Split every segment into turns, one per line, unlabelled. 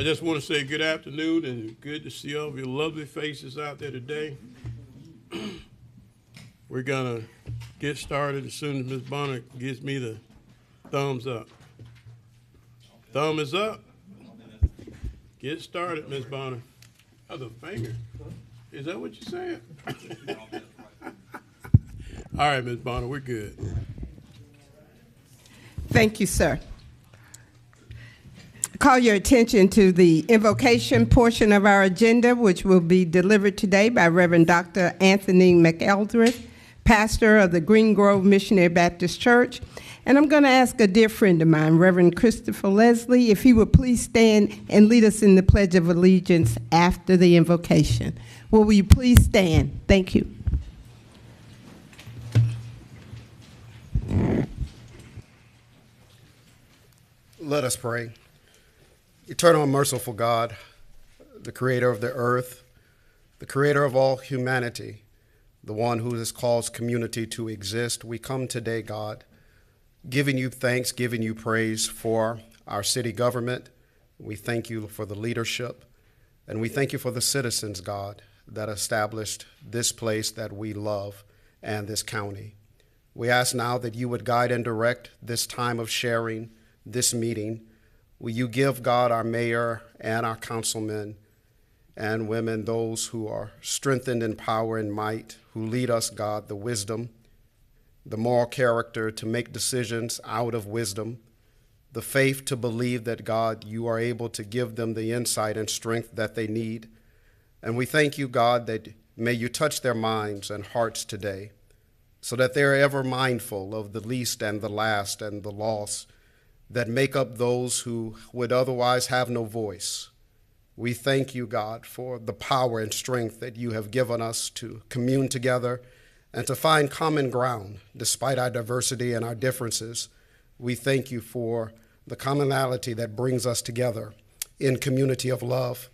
I just want to say good afternoon and good to see all of your lovely faces out there today. We're going to get started as soon as Ms. Bonner gives me the thumbs up. Thumb is up. Get started, Ms. Bonner. Oh, the finger. Is that what you're saying? All right, Ms. Bonner, we're good.
Thank you, sir. Call your attention to the invocation portion of our agenda, which will be delivered today by Reverend Dr. Anthony McEldrath, pastor of the Green Grove Missionary Baptist Church. And I'm going to ask a dear friend of mine, Reverend Christopher Leslie, if he would please stand and lead us in the Pledge of Allegiance after the invocation. Will you please stand? Thank you.
Let us pray. Eternal and merciful God, the creator of the earth, the creator of all humanity, the one who has caused community to exist, we come today, God, giving you thanks, giving you praise for our city government. We thank you for the leadership, and we thank you for the citizens, God, that established this place that we love and this county. We ask now that you would guide and direct this time of sharing this meeting. Will you give, God, our mayor and our councilmen and women, those who are strengthened in power and might, who lead us, God, the wisdom, the moral character to make decisions out of wisdom, the faith to believe that, God, you are able to give them the insight and strength that they need. And we thank you, God, that may you touch their minds and hearts today so that they're ever mindful of the least and the last and the lost that make up those who would otherwise have no voice. We thank you, God, for the power and strength that you have given us to commune together and to find common ground despite our diversity and our differences. We thank you for the commonality that brings us together in community of love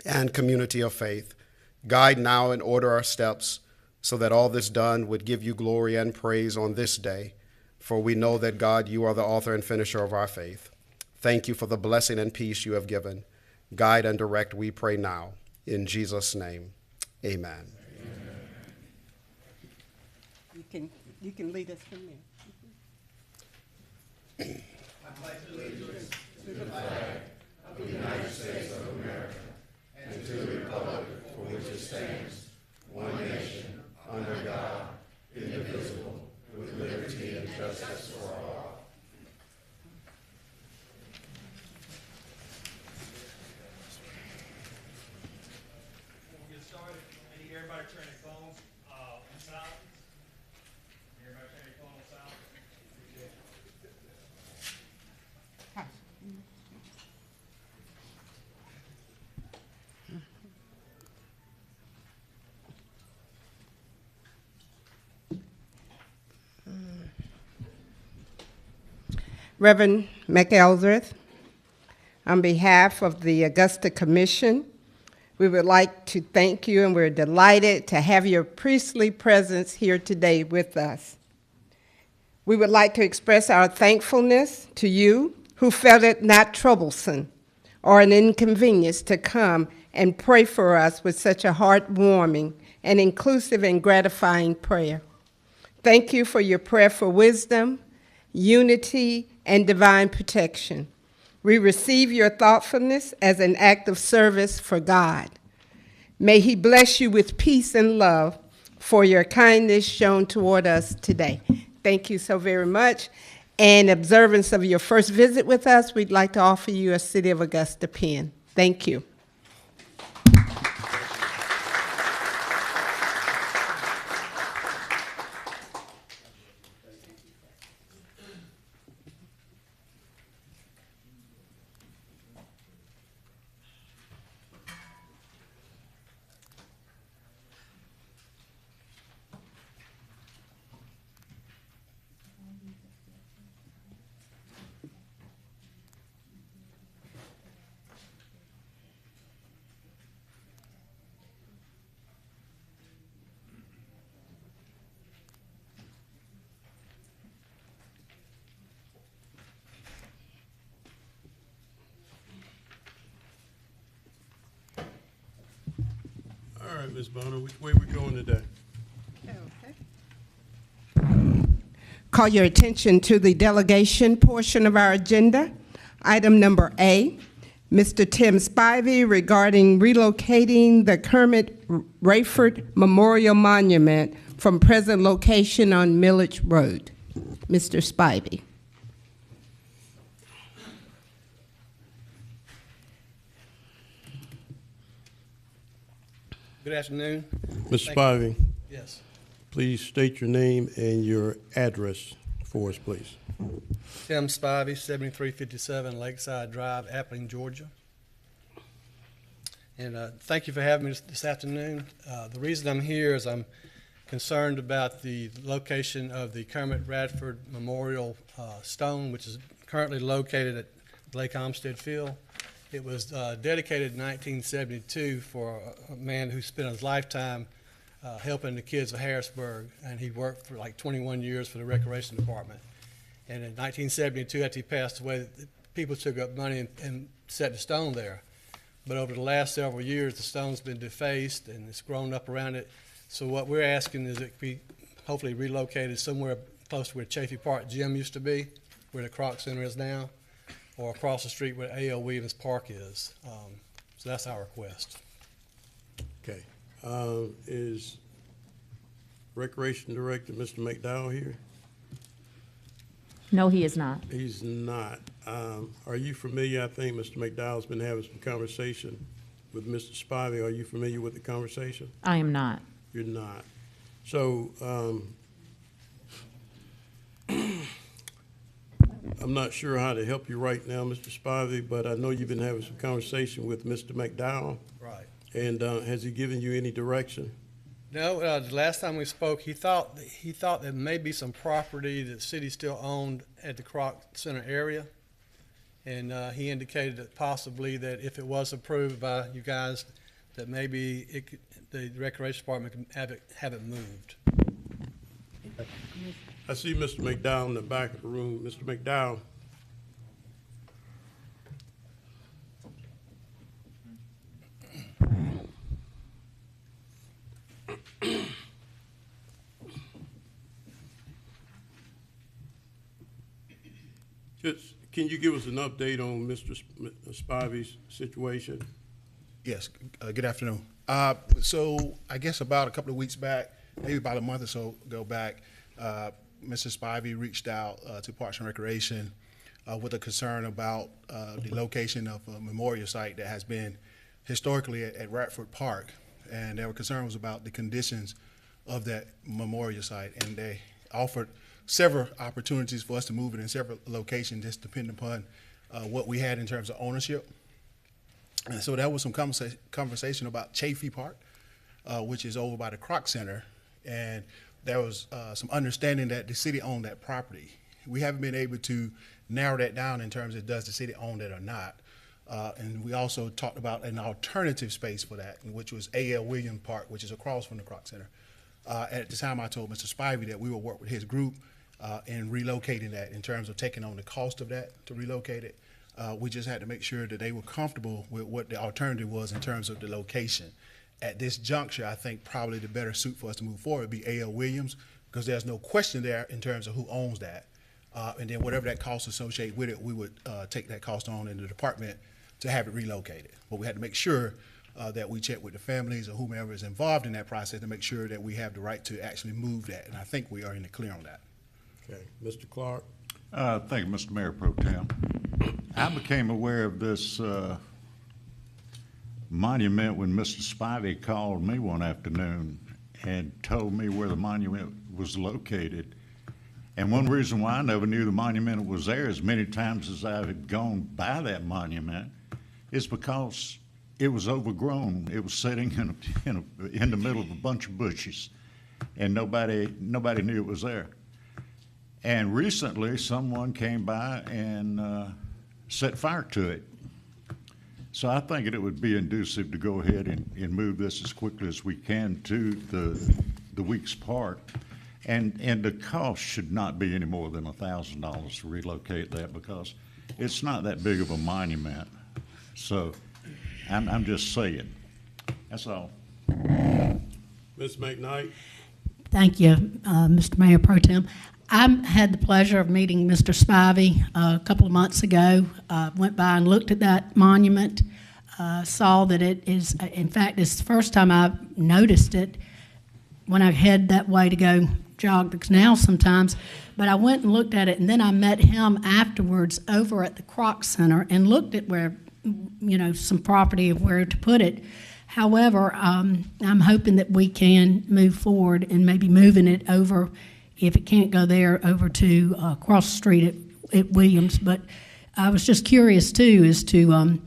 and community of faith. Guide now and order our steps so that all this done would give you glory and praise on this day. For we know that, God, you are the author and finisher of our faith. Thank you for the blessing and peace you have given. Guide and direct, we pray now. In Jesus' name, amen.
You can lead us from there.
I pledge allegiance to the flag of the United States of America and to the republic for which it stands, one nation, under God, indivisible, with liberty and justice for all.
We'll get started. I need everybody to turn their phones on silent. Everybody turn their phone on silent. Appreciate it.
Reverend McEldrath, on behalf of the Augusta Commission, we would like to thank you, and we're delighted to have your priestly presence here today with us. We would like to express our thankfulness to you who felt it not troublesome or an inconvenience to come and pray for us with such a heartwarming and inclusive and gratifying prayer. Thank you for your prayer for wisdom, unity, and divine protection. We receive your thoughtfulness as an act of service for God. May he bless you with peace and love for your kindness shown toward us today. Thank you so very much. In observance of your first visit with us, we'd like to offer you a City of Augusta pin. Thank you.
right, Ms. Bonner, which way we going today?
Call your attention to the delegation portion of our agenda. Item number A, Mr. Tim Spivey regarding relocating the Kermit Rayford Memorial Monument from present location on Millage Road. Mr. Spivey.
Good afternoon.
Mr. Spivey,
Yes.
please state your name and your address for us, please.
Tim Spivey, 7357 Lakeside Drive, Appling, Georgia. And thank you for having me this afternoon. The reason I'm here is I'm concerned about the location of the Kermit Radford Memorial Stone, which is currently located at Lake Olmsted Field. It was dedicated in 1972 for a man who spent his lifetime helping the kids of Harrisburg, and he worked for like 21 years for the Recreation Department. And in 1972, after he passed away, people took up money and set the stone there. But over the last several years, the stone's been defaced and it's grown up around it. So what we're asking is it be hopefully relocated somewhere close to where Chafee Park Gym used to be, where the Croc Center is now, or across the street where A.L. Williams Park is. So that's our request.
Okay. Is Recreation Director, Mr. McDowell, here?
No, he is not.
He's not. Are you familiar? I think Mr. McDowell's been having some conversation with Mr. Spivey. Are you familiar with the conversation?
I am not.
You're not. So I'm not sure how to help you right now, Mr. Spivey, but I know you've been having some conversation with Mr. McDowell.
Right.
And has he given you any direction?
No, the last time we spoke, he thought there may be some property that the city still owned at the Croc Center area. And he indicated that possibly that if it was approved by you guys, that maybe the Recreation Department can have it moved.
I see Mr. McDowell in the back of the room. Mr. McDowell. Just, can you give us an update on Mr. Spivey's situation?
Yes, good afternoon. So I guess about a couple of weeks back, maybe about a month or so ago back, Mr. Spivey reached out to Parks and Recreation with a concern about the location of a memorial site that has been historically at Radford Park. And their concern was about the conditions of that memorial site. And they offered several opportunities for us to move it in several locations, just depending upon what we had in terms of ownership. And so there was some conversation about Chafee Park, which is over by the Croc Center, and there was some understanding that the city owned that property. We haven't been able to narrow that down in terms of does the city own it or not. And we also talked about an alternative space for that, which was A.L. Williams Park, which is across from the Croc Center. At the time, I told Mr. Spivey that we would work with his group in relocating that in terms of taking on the cost of that to relocate it. We just had to make sure that they were comfortable with what the alternative was in terms of the location. At this juncture, I think probably the better suit for us to move forward would be A.L. Williams, because there's no question there in terms of who owns that. And then whatever that cost associated with it, we would take that cost on in the department to have it relocated. But we had to make sure that we check with the families or whomever is involved in that process to make sure that we have the right to actually move that. And I think we are in the clear on that.
Okay. Mr. Clark?
Thank you, Mr. Mayor Pro Tem. I became aware of this monument when Mr. Spivey called me one afternoon and told me where the monument was located. And one reason why I never knew the monument was there, as many times as I had gone by that monument, is because it was overgrown. It was sitting in the middle of a bunch of bushes, and nobody knew it was there. And recently, someone came by and set fire to it. So I think it would be inducive to go ahead and move this as quickly as we can to the Weeks Park. And the cost should not be any more than $1,000 to relocate that, because it's not that big of a monument. So I'm just saying. That's all.
Ms. McKnight?
Thank you, Mr. Mayor Pro Tem. I had the pleasure of meeting Mr. Spivey a couple of months ago. Went by and looked at that monument, saw that it is, in fact, it's the first time I've noticed it when I head that way to go jog the canal sometimes. But I went and looked at it, and then I met him afterwards over at the Croc Center and looked at where, you know, some property of where to put it. However, I'm hoping that we can move forward and maybe moving it over, if it can't go there, over to across the street at Williams. But I was just curious too as to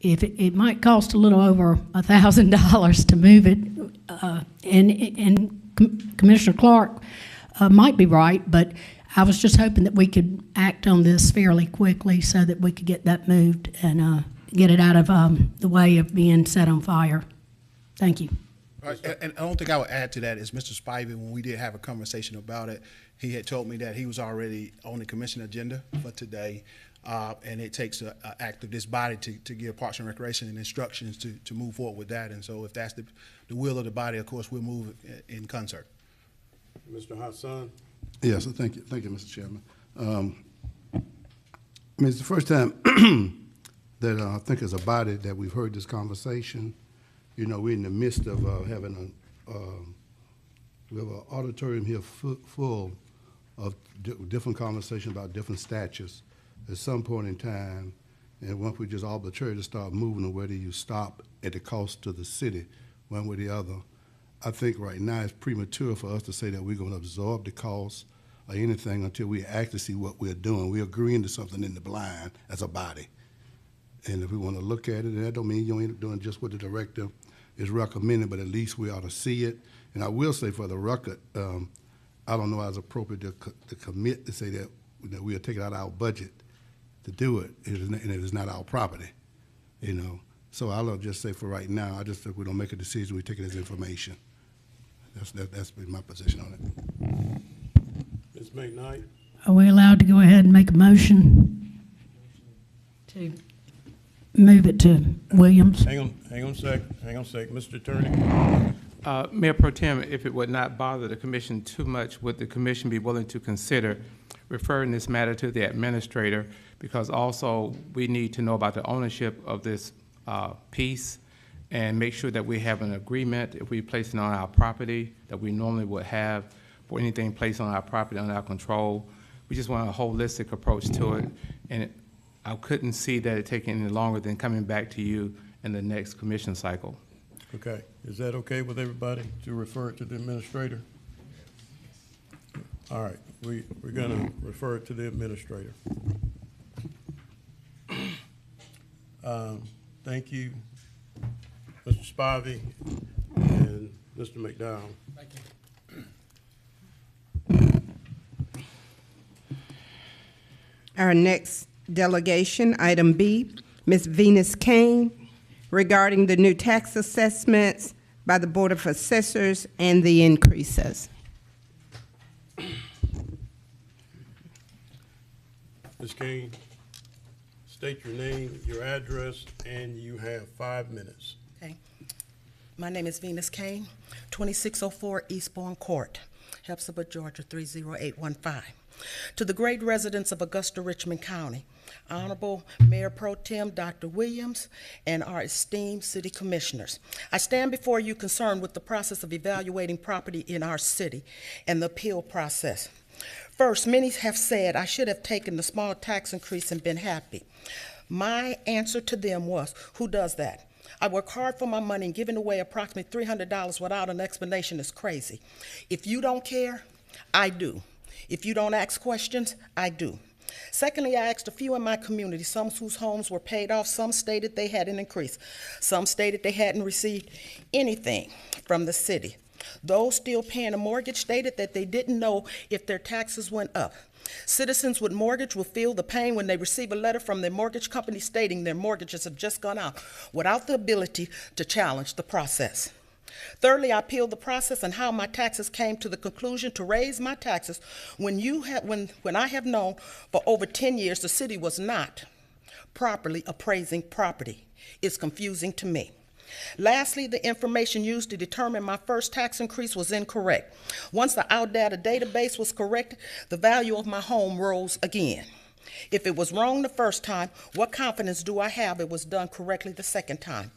if it might cost a little over $1,000 to move it, and Commissioner Clark might be right, but I was just hoping that we could act on this fairly quickly so that we could get that moved and get it out of the way of being set on fire. Thank you.
And the only thing I would add to that is Mr. Spivey, when we did have a conversation about it, he had told me that he was already on the commission agenda for today, and it takes an act of this body to give Parks and Recreation and instructions to move forward with that. And so if that's the will of the body, of course, we'll move in concert.
Mr. Hassan?
Yes, thank you, Mr. Chairman. I mean, it's the first time that I think as a body that we've heard this conversation. You know, we're in the midst of having we have an auditorium here full of different conversations about different statutes. At some point in time, and once we just arbitrarily start moving, or whether you stop at the cost to the city, one way or the other, I think right now it's premature for us to say that we're going to absorb the cost or anything until we actually see what we're doing. We're agreeing to something in the blind as a body. And if we want to look at it, and that don't mean you ain't doing just what the director is recommending, but at least we ought to see it. And I will say for the record, I don't know how it's appropriate to commit to say that we'll take it out of our budget to do it, and it is not our property, you know. So I'll just say for right now, I just think we don't make a decision, we take it as information. That's been my position on it.
Ms. McKnight?
Are we allowed to go ahead and make a motion to move it to Williams?
Hang on a second. Mr. Attorney?
Mayor Pro Tem, if it would not bother the commission too much, would the commission be willing to consider referring this matter to the administrator? Because also we need to know about the ownership of this piece and make sure that we have an agreement if we place it on our property that we normally would have for anything placed on our property under our control. We just want a holistic approach to it, and I couldn't see that it taking any longer than coming back to you in the next commission cycle.
Okay. Is that okay with everybody to refer it to the administrator? All right. We're going to refer it to the administrator. Thank you, Mr. Spivey and Mr. McDowell.
Thank you.
Our next delegation, item B, Ms. Venus Kane, regarding the new tax assessments by the Board of Assessors and the increases.
Ms. Kane, state your name, your address, and you have 5 minutes.
Okay. My name is Venus Kane, 2604 Eastbourne Court, Hepzibah, Georgia, 30815. To the great residents of Augusta, Richmond County, Honorable Mayor Pro Tem Dr. Williams, and our esteemed city commissioners, I stand before you concerned with the process of evaluating property in our city and the appeal process. First, many have said I should have taken the small tax increase and been happy. My answer to them was, who does that? I work hard for my money, and giving away approximately $300 without an explanation is crazy. If you don't care, I do. If you don't ask questions, I do. Secondly, I asked a few in my community, some whose homes were paid off, some stated they had an increase, some stated they hadn't received anything from the city. Those still paying a mortgage stated that they didn't know if their taxes went up. Citizens with mortgage will feel the pain when they receive a letter from their mortgage company stating their mortgages have just gone out without the ability to challenge the process. Thirdly, I appealed the process and how my taxes came to the conclusion to raise my taxes when I have known for over 10 years the city was not properly appraising property. It's confusing to me. Lastly, the information used to determine my first tax increase was incorrect. Once the OutData database was corrected, the value of my home rose again. If it was wrong the first time, what confidence do I have it was done correctly the second time?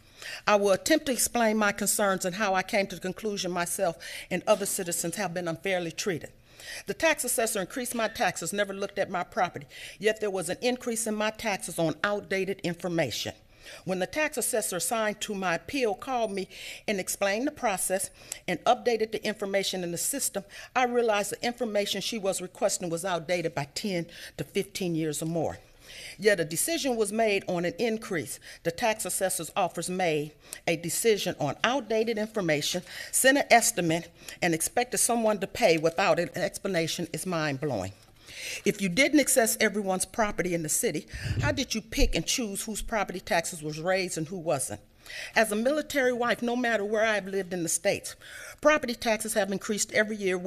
I will attempt to explain my concerns and how I came to the conclusion myself and other citizens have been unfairly treated. The tax assessor increased my taxes, never looked at my property, yet there was an increase in my taxes on outdated information. When the tax assessor assigned to my appeal called me and explained the process and updated the information in the system, I realized the information she was requesting was outdated by 10 to 15 years or more. Yet a decision was made on an increase. The tax assessor's office made a decision on outdated information, sent an estimate, and expected someone to pay without an explanation is mind-blowing. If you didn't assess everyone's property in the city, how did you pick and choose whose property taxes was raised and who wasn't? As a military wife, no matter where I've lived in the States, property taxes have increased every year,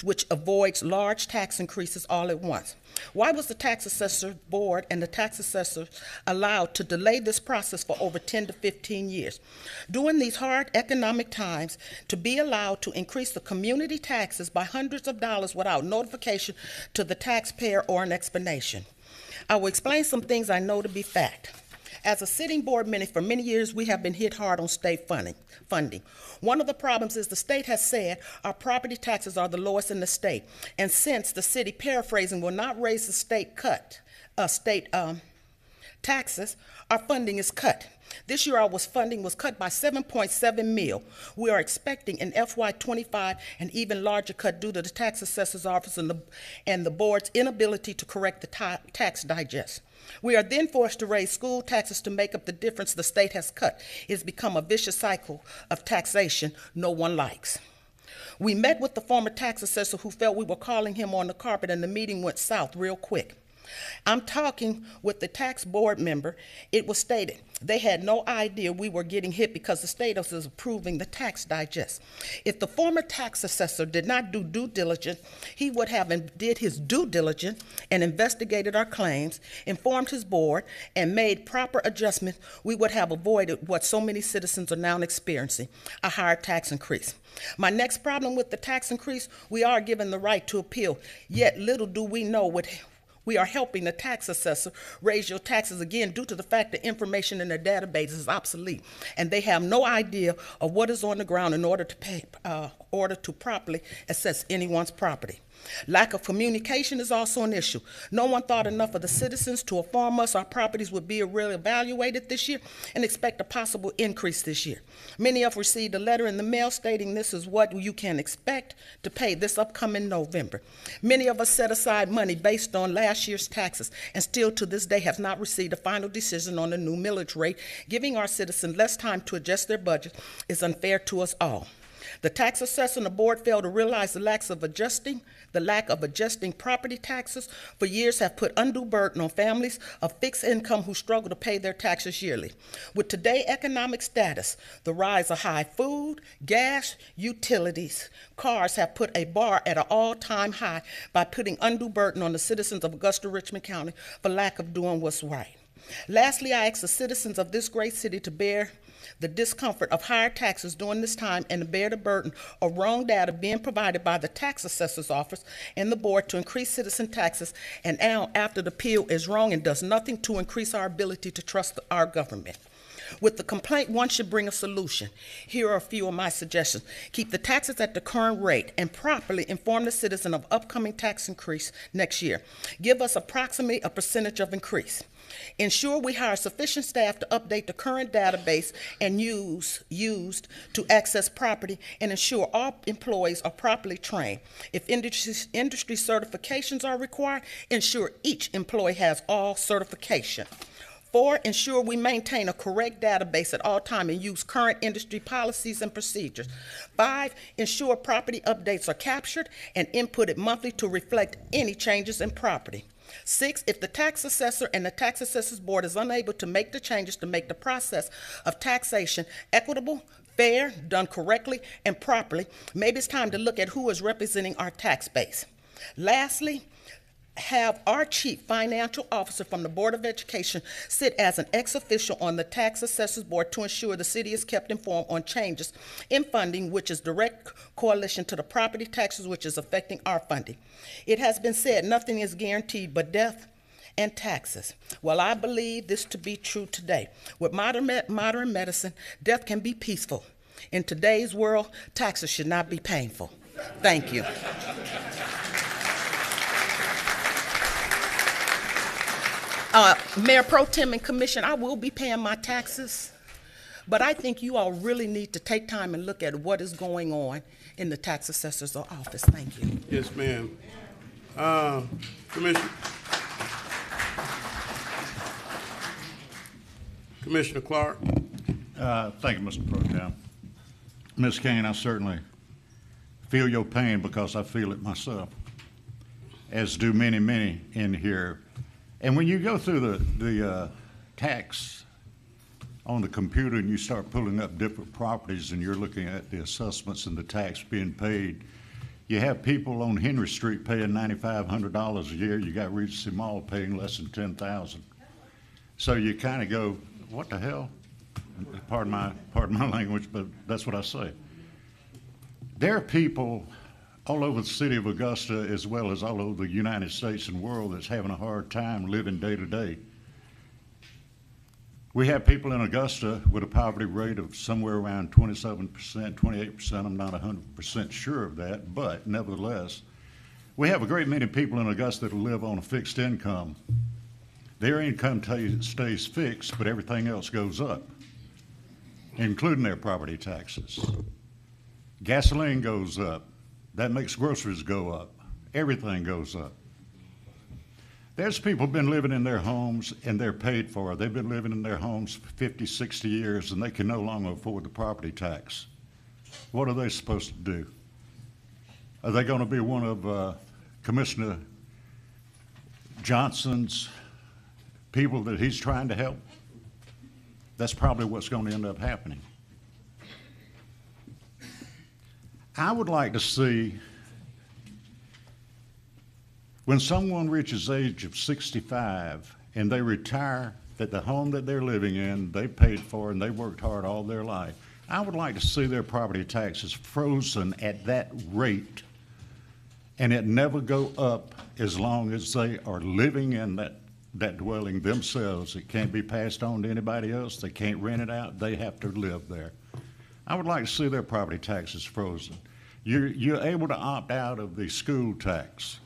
which avoids large tax increases all at once. Why was the tax assessor board and the tax assessor allowed to delay this process for over 10 to 15 years? During these hard economic times, to be allowed to increase the community taxes by hundreds of dollars without notification to the taxpayer or an explanation. I will explain some things I know to be fact. As a sitting board member for many years, we have been hit hard on state funding. One of the problems is the state has said our property taxes are the lowest in the state, and since the city, paraphrasing, will not raise the state taxes, our funding is cut. This year, our funding was cut by $7.7 million. We are expecting in FY25 an even larger cut due to the tax assessor's office and the board's inability to correct the tax digest. We are then forced to raise school taxes to make up the difference the state has cut. It's become a vicious cycle of taxation no one likes. We met with the former tax assessor who felt we were calling him on the carpet, and the meeting went south real quick. I'm talking with the tax board member. It was stated they had no idea we were getting hit because the state was approving the tax digest. If the former tax assessor did not do due diligence, he would have did his due diligence and investigated our claims, informed his board, and made proper adjustments, we would have avoided what so many citizens are now experiencing, a higher tax increase. My next problem with the tax increase, we are given the right to appeal, yet little do we know what we are helping the tax assessor raise your taxes again due to the fact that information in their database is obsolete, and they have no idea of what is on the ground in order to properly assess anyone's property. Lack of communication is also an issue. No one thought enough of the citizens to inform us our properties would be reevaluated this year and expect a possible increase this year. Many have received a letter in the mail stating this is what you can expect to pay this upcoming November. Many of us set aside money based on last year's taxes and still to this day have not received a final decision on the new millage rate. Giving our citizens less time to adjust their budget is unfair to us all. The tax assessor and the board failed to realize the lack of adjusting property taxes for years have put undue burden on families of fixed income who struggle to pay their taxes yearly. With today's economic status, the rise of high food, gas, utilities, cars have put a bar at an all-time high by putting undue burden on the citizens of Augusta, Richmond County for lack of doing what's right. Lastly, I ask the citizens of this great city to bear the discomfort of higher taxes during this time and to bear the burden of wrong data being provided by the tax assessor's office and the board to increase citizen taxes, and now after the appeal is wrong and does nothing to increase our ability to trust our government. With the complaint, one should bring a solution. Here are a few of my suggestions. Keep the taxes at the current rate and properly inform the citizen of upcoming tax increase next year. Give us approximately a percentage of increase. Ensure we hire sufficient staff to update the current database and used to access property, and ensure all employees are properly trained. If industry certifications are required, ensure each employee has all certification. 4, ensure we maintain a correct database at all times and use current industry policies and procedures. 5, ensure property updates are captured and inputted monthly to reflect any changes in property. 6, if the tax assessor and the tax assessor's board is unable to make the changes to make the process of taxation equitable, fair, done correctly, and properly, maybe it's time to look at who is representing our tax base. Lastly, have our chief financial officer from the Board of Education sit as an ex-official on the Tax Assessors Board to ensure the city is kept informed on changes in funding, which is direct correlation to the property taxes, which is affecting our funding. It has been said nothing is guaranteed but death and taxes. Well, I believe this to be true today. With modern medicine, death can be peaceful. In today's world, taxes should not be painful. Thank you. Mayor Pro Tem and Commission, I will be paying my taxes, but I think you all really need to take time and look at what is going on in the tax assessor's office. Thank you.
Yes, ma'am. Commissioner Clark.
Thank you, Mr. Pro Tem. Ms. Kane, I certainly feel your pain because I feel it myself, as do many, many in here. And when you go through the tax on the computer and you start pulling up different properties and you're looking at the assessments and the tax being paid, you have people on Henry Street paying $9,500 a year. You got Regency Mall paying less than $10,000. So you kind of go, what the hell? Pardon my language, but that's what I say. There are people all over the city of Augusta, as well as all over the United States and world, that's having a hard time living day to day. We have people in Augusta with a poverty rate of somewhere around 27%, 28%. I'm not 100% sure of that, but nevertheless, we have a great many people in Augusta that live on a fixed income. Their income stays fixed, but everything else goes up, including their property taxes. Gasoline goes up. That makes groceries go up. Everything goes up. There's people been living in their homes and they're paid for. They've been living in their homes for 50, 60 years and they can no longer afford the property tax. What are they supposed to do? Are they going to be one of Commissioner Johnson's people that he's trying to help? That's probably what's going to end up happening. I would like to see, when someone reaches the age of 65 and they retire, that the home that they're living in, they paid for and they worked hard all their life, I would like to see their property taxes frozen at that rate and it never go up as long as they are living in that dwelling themselves. It can't be passed on to anybody else. They can't rent it out. They have to live there. I would like to see their property taxes frozen. You're able to opt out of the school tax.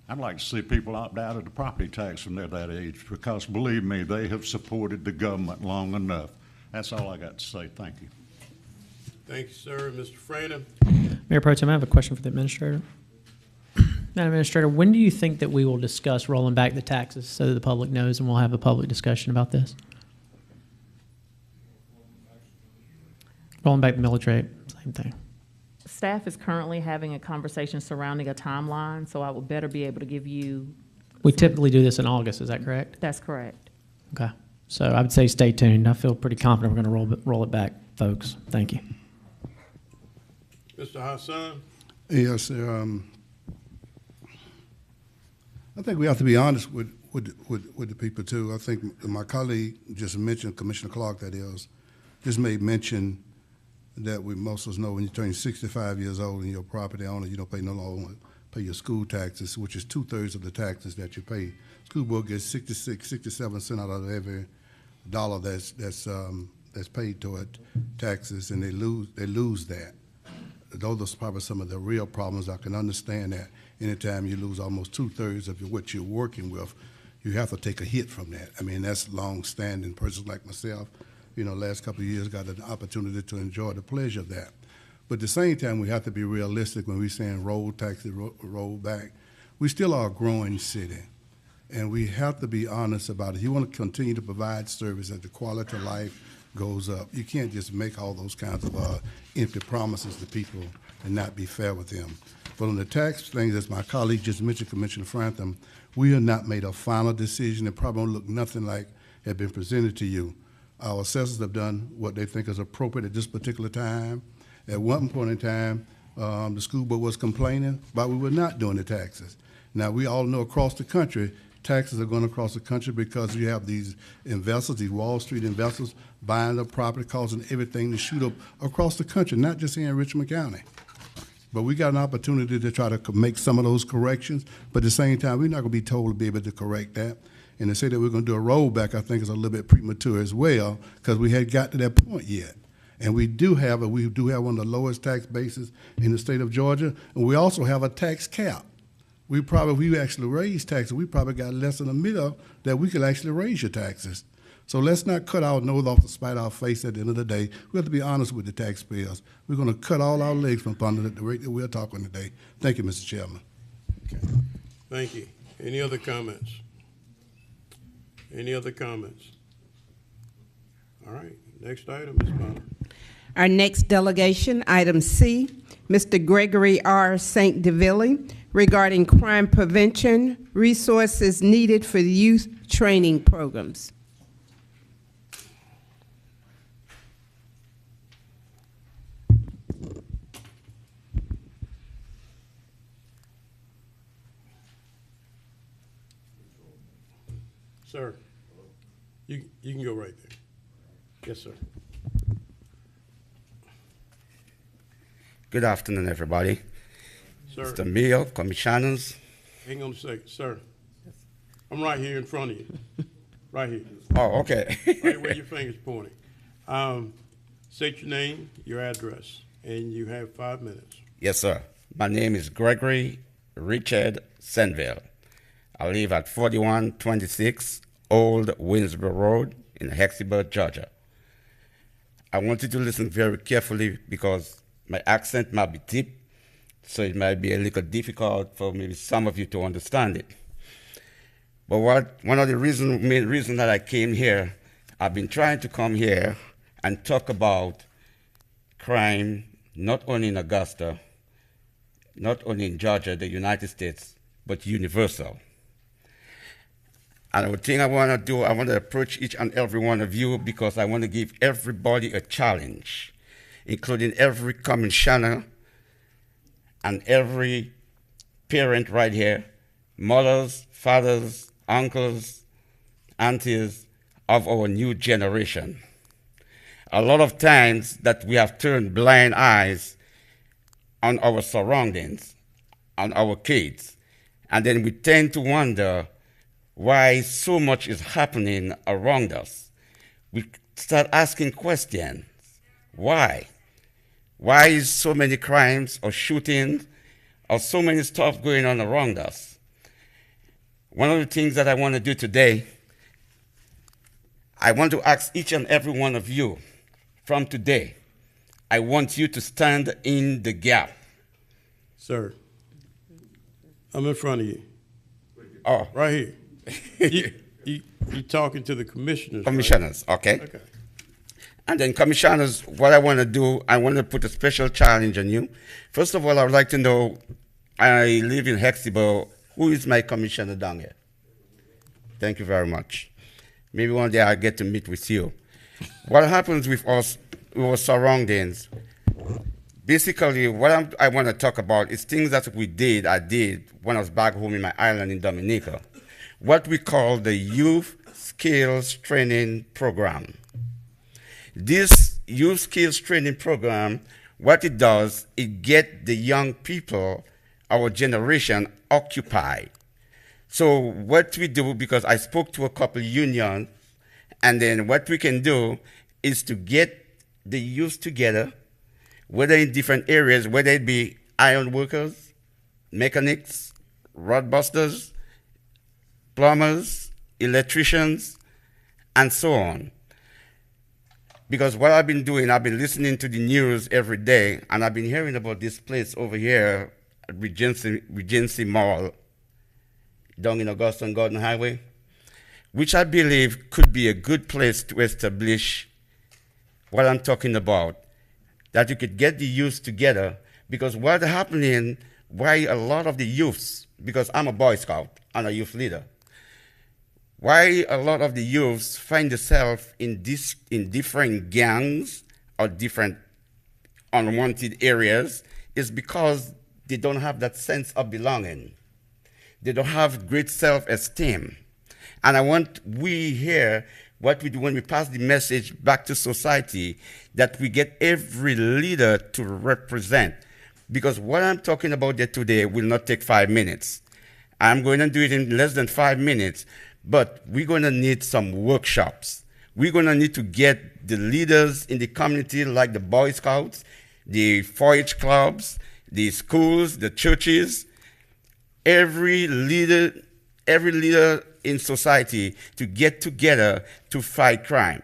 I'd like to see people opt out of the property tax when they're that age because, believe me, they have supported the government long enough. That's all I got to say. Thank you.
Thank you, sir. Mr. Frana.
Mayor Pro Tem, I have a question for the administrator. Madam Administrator, when do you think that we will discuss rolling back the taxes so that the public knows and we'll have a public discussion about this? Rolling back the millage rate, same thing.
Staff is currently having a conversation surrounding a timeline, so I will better be able to give you.
We typically do this in August, is that correct?
That's correct.
Okay. So I would say stay tuned. I feel pretty confident we're going to roll it back, folks. Thank you.
Mr. Hassan.
Yes, sir. I think we have to be honest with the people too. I think my colleague just mentioned, Commissioner Clark, that is, just made mention that we most of us know when you turn 65 years old and you're a property owner, you don't pay no longer pay your school taxes, which is 2/3 of the taxes that you pay. School board gets 66, 67 cents out of every dollar that's paid toward taxes, and they lose that. Those are probably some of the real problems. I can understand that. Anytime you lose almost 2/3 of what you're working with, you have to take a hit from that. I mean, that's long-standing. Persons like myself, last couple of years got an opportunity to enjoy the pleasure of that. But at the same time, we have to be realistic when we're saying roll taxes, roll back. We still are a growing city, and we have to be honest about it. You want to continue to provide service as the quality of life goes up. You can't just make all those kinds of empty promises to people and not be fair with them. But on the tax things, as my colleague just mentioned, Commissioner Frantham, we have not made a final decision. It probably won't look nothing like had been presented to you. Our assessors have done what they think is appropriate at this particular time. At one point in time, the school board was complaining about we were not doing the taxes. Now, we all know across the country, taxes are going across the country because you have these investors, these Wall Street investors, buying up property, causing everything to shoot up across the country, not just here in Richmond County. But we got an opportunity to try to make some of those corrections, but at the same time, we're not going to be told to be able to correct that. And to say that we're going to do a rollback, I think is a little bit premature as well, because we hadn't got to that point yet. And we do have one of the lowest tax bases in the state of Georgia, and we also have a tax cap. If we actually raise taxes, we probably got less than a middle that we could actually raise your taxes. So let's not cut our nose off to spite our face at the end of the day. We have to be honest with the taxpayers. We're going to cut all our legs from under the rate that we're talking today. Thank you, Mr. Chairman.
Okay. Thank you. Any other comments? Any other comments? All right, next item, Ms. Bonner.
Our next delegation, item C, Mr. Gregory R. St. DeVille, regarding crime prevention, resources needed for the youth training programs.
Sir, you can go right there. Yes, sir.
Good afternoon, everybody.
Sir.
Mr. Mayor, commissioners.
Hang on a second, sir. I'm right here in front of you. Right here.
Oh, okay.
Right where your finger's pointing. State your name, your address, and you have 5 minutes.
Yes, sir. My name is Gregory Richard Senville. I live at 4126 Old Winsboro Road in Hexibur, Georgia. I want you to listen very carefully because my accent might be deep, so it might be a little difficult for maybe some of you to understand it. But one of the main reasons that I came here, I've been trying to come here and talk about crime, not only in Augusta, not only in Georgia, the United States, but universal. And the thing I want to do, I want to approach each and every one of you because I want to give everybody a challenge, including every commissioner and every parent right here, mothers, fathers, uncles, aunties of our new generation. A lot of times that we have turned blind eyes on our surroundings, on our kids, and then we tend to wonder why so much is happening around us. We start asking questions. Why? Why is so many crimes or shootings or so many stuff going on around us? One of the things that I want to do today, I want to ask each and every one of you from today, I want you to stand in the gap.
Sir, I'm in front of you.
Oh.
Right here. You're talking to the commissioners.
Commissioners,
right?
okay.
Okay.
And then commissioners, what I want to do, I want to put a special challenge on you. First of all, I would like to know, I live in Hexibur, who is my commissioner down here? Thank you very much. Maybe one day I'll get to meet with you. What happens with us, with our surroundings? Basically, what I want to talk about is things that I did when I was back home in my island in Dominica. What we call the Youth Skills Training Program. This Youth Skills Training Program, what it does, it gets the young people, our generation, occupied. So what we do, because I spoke to a couple unions, and then what we can do is to get the youth together, whether in different areas, whether it be iron workers, mechanics, rod busters, plumbers, electricians, and so on. Because what I've been doing, I've been listening to the news every day, and I've been hearing about this place over here at Regency Mall, down in Augusta and Gordon Highway, which I believe could be a good place to establish what I'm talking about, that you could get the youth together, because what's happening, why a lot of the youths, because I'm a Boy Scout and a youth leader, why a lot of the youths find themselves in different gangs or different unwanted areas is because they don't have that sense of belonging. They don't have great self-esteem. And I want we here, what we do when we pass the message back to society, that we get every leader to represent. Because what I'm talking about there today will not take 5 minutes. I'm going to do it in less than 5 minutes, but we're going to need some workshops. We're going to need to get the leaders in the community, like the Boy Scouts, the 4-H clubs, the schools, the churches, every leader in society to get together to fight crime.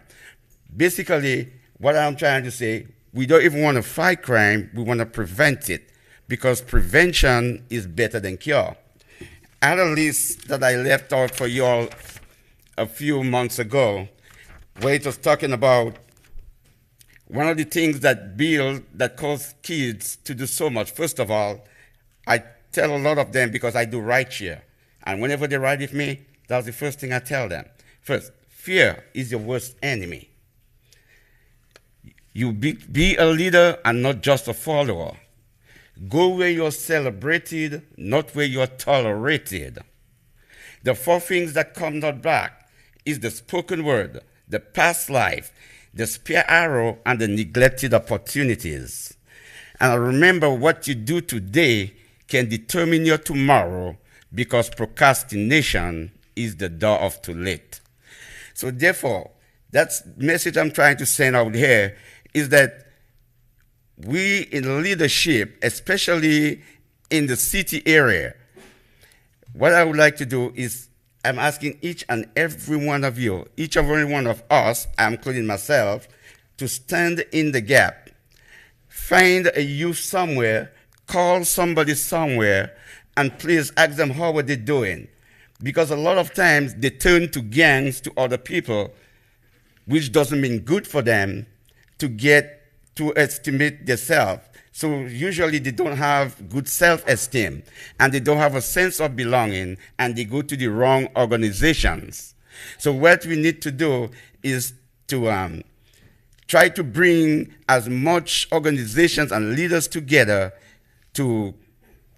Basically, what I'm trying to say, we don't even want to fight crime, we want to prevent it, because prevention is better than cure. I had a list that I left out for you all a few months ago, where it was talking about one of the things that cause kids to do so much. First of all, I tell a lot of them because I do rideshare, and whenever they ride with me, that's the first thing I tell them. First, fear is your worst enemy. You be a leader and not just a follower. Go where you're celebrated, not where you're tolerated. The 4 things that come not back is the spoken word, the past life, the spear arrow, and the neglected opportunities. And remember, what you do today can determine your tomorrow, because procrastination is the door of too late. So therefore, that's the message I'm trying to send out here, is that we in leadership, especially in the city area, what I would like to do is I'm asking each and every one of you, each and every one of us, I'm including myself, to stand in the gap. Find a youth somewhere, call somebody somewhere, and please ask them how are they doing. Because a lot of times they turn to gangs, to other people, which doesn't mean good for them, to get to estimate themselves. So usually they don't have good self-esteem, and they don't have a sense of belonging, and they go to the wrong organizations. So what we need to do is to try to bring as much organizations and leaders together to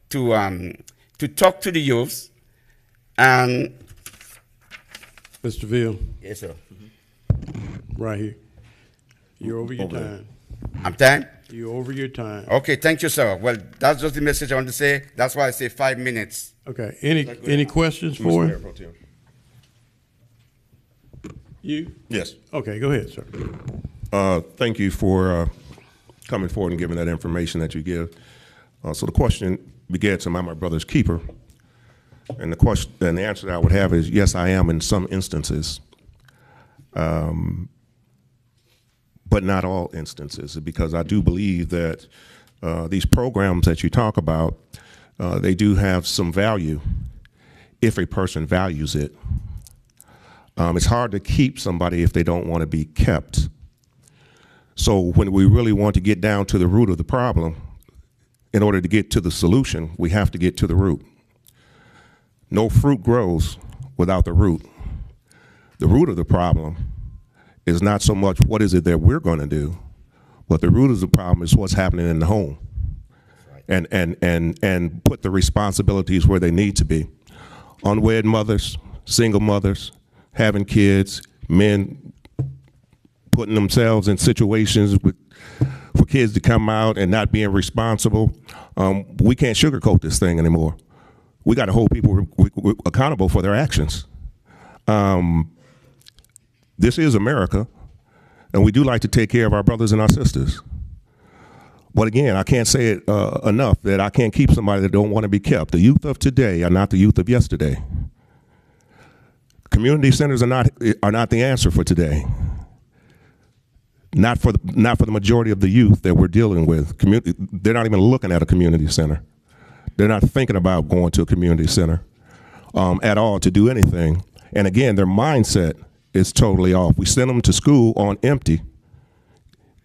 talk to the youths. And
Mr. Ville.
Yes, sir.
Right here. You're over your time.
I'm time?
You're over your time.
Okay, thank you, sir. Well, that's just the message I want to say. That's why I say 5 minutes.
Okay. Any questions for him? You?
Yes.
Okay, go ahead, sir.
Thank you for coming forward and giving that information that you give. So the question begins, am I my brother's keeper? And the question, and the answer that I would have is yes, I am in some instances, but not all instances, because I do believe that these programs that you talk about, they do have some value if a person values it. It's hard to keep somebody if they don't want to be kept. So when we really want to get down to the root of the problem, in order to get to the solution, we have to get to the root. No fruit grows without the root. The root of the problem is not so much what is it that we're going to do, but the root of the problem is what's happening in the home. Right. And put the responsibilities where they need to be. Unwed mothers, single mothers, having kids, men putting themselves in situations for kids to come out and not being responsible. We can't sugarcoat this thing anymore. We got to hold people accountable for their actions. This is America, and we do like to take care of our brothers and our sisters. But again, I can't say it enough that I can't keep somebody that don't want to be kept. The youth of today are not the youth of yesterday. Community centers are not the answer for today. Not for the majority of the youth that we're dealing with. They're not even looking at a community center. They're not thinking about going to a community center at all to do anything. And again, their mindset is totally off. We send them to school on empty,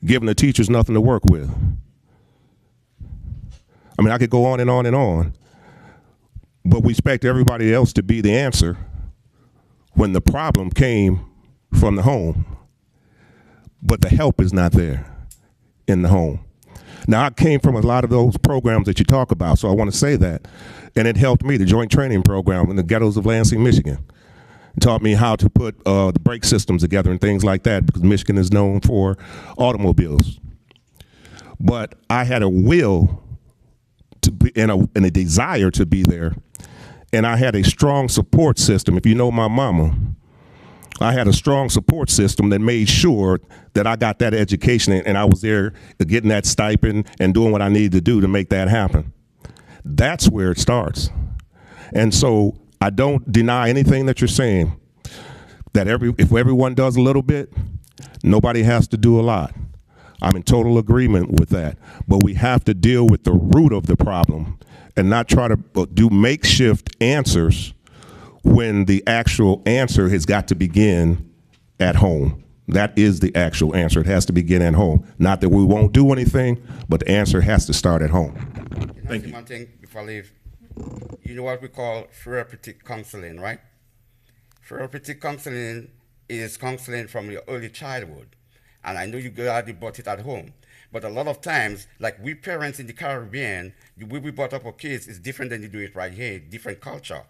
giving the teachers nothing to work with. I mean, I could go on and on and on, but we expect everybody else to be the answer when the problem came from the home, but the help is not there in the home. Now, I came from a lot of those programs that you talk about, so I want to say that. And it helped me, the Joint Training Program in the ghettos of Lansing, Michigan. It taught me how to put the brake systems together and things like that, because Michigan is known for automobiles. But I had a will to be, and a desire to be there, and I had a strong support system. If you know my mama, I had a strong support system that made sure that I got that education, and I was there getting that stipend and doing what I needed to do to make that happen. That's where it starts. And so I don't deny anything that you're saying, that if everyone does a little bit, nobody has to do a lot. I'm in total agreement with that. But we have to deal with the root of the problem and not try to do makeshift answers when the actual answer has got to begin at home. That is the actual answer. It has to begin at home. Not that we won't do anything, but the answer has to start at home. Thank you.
One thing before I leave. You know what we call therapeutic counseling, right? Therapeutic counseling is counseling from your early childhood. And I know you already brought it at home. But a lot of times, like we parents in the Caribbean, the way we brought up our kids is different than you do it right here, different culture.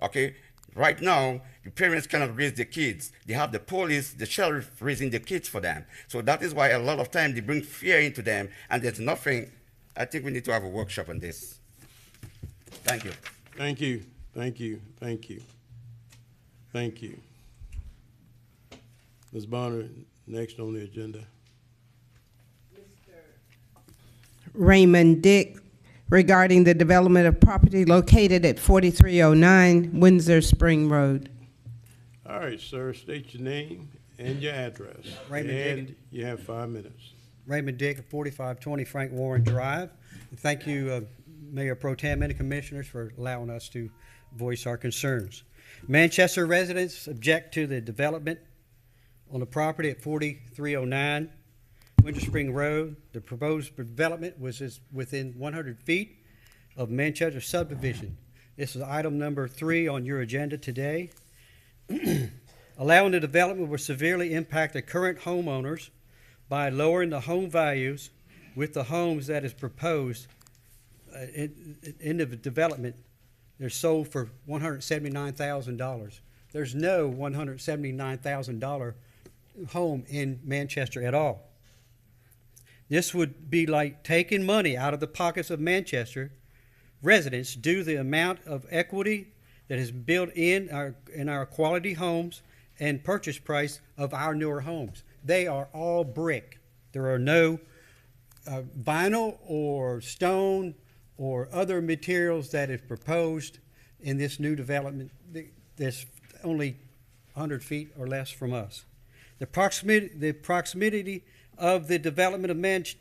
Okay? Right now, the parents cannot raise their kids. They have the police, the sheriff raising the kids for them. So that is why a lot of time they bring fear into them, and there's nothing. I think we need to have a workshop on this. Thank you.
Thank you. Thank you. Thank you. Thank you. Ms. Bonner, next on the agenda.
Raymond Dick, regarding the development of property located at 4309 Windsor Spring Road.
All right, sir, state your name and your address.
Raymond
and
Dick.
You have 5 minutes.
Raymond Dick, 4520 Frank Warren Drive. And thank you, Mayor Pro Tem and the commissioners, for allowing us to voice our concerns. Manchester residents object to the development on the property at 4309 Winter Spring Road. The proposed development was within 100 feet of Manchester Subdivision. This is item number 3 on your agenda today. Allowing the development will severely impact the current homeowners by lowering the home values with the homes that is proposed in the development. They're sold for $179,000. There's no $179,000 home in Manchester at all. This would be like taking money out of the pockets of Manchester residents due to the amount of equity that is built in our quality homes and purchase price of our newer homes. They are all brick. There are no vinyl or stone or other materials that is proposed in this new development that's only 100 feet or less from us. The proximity of the development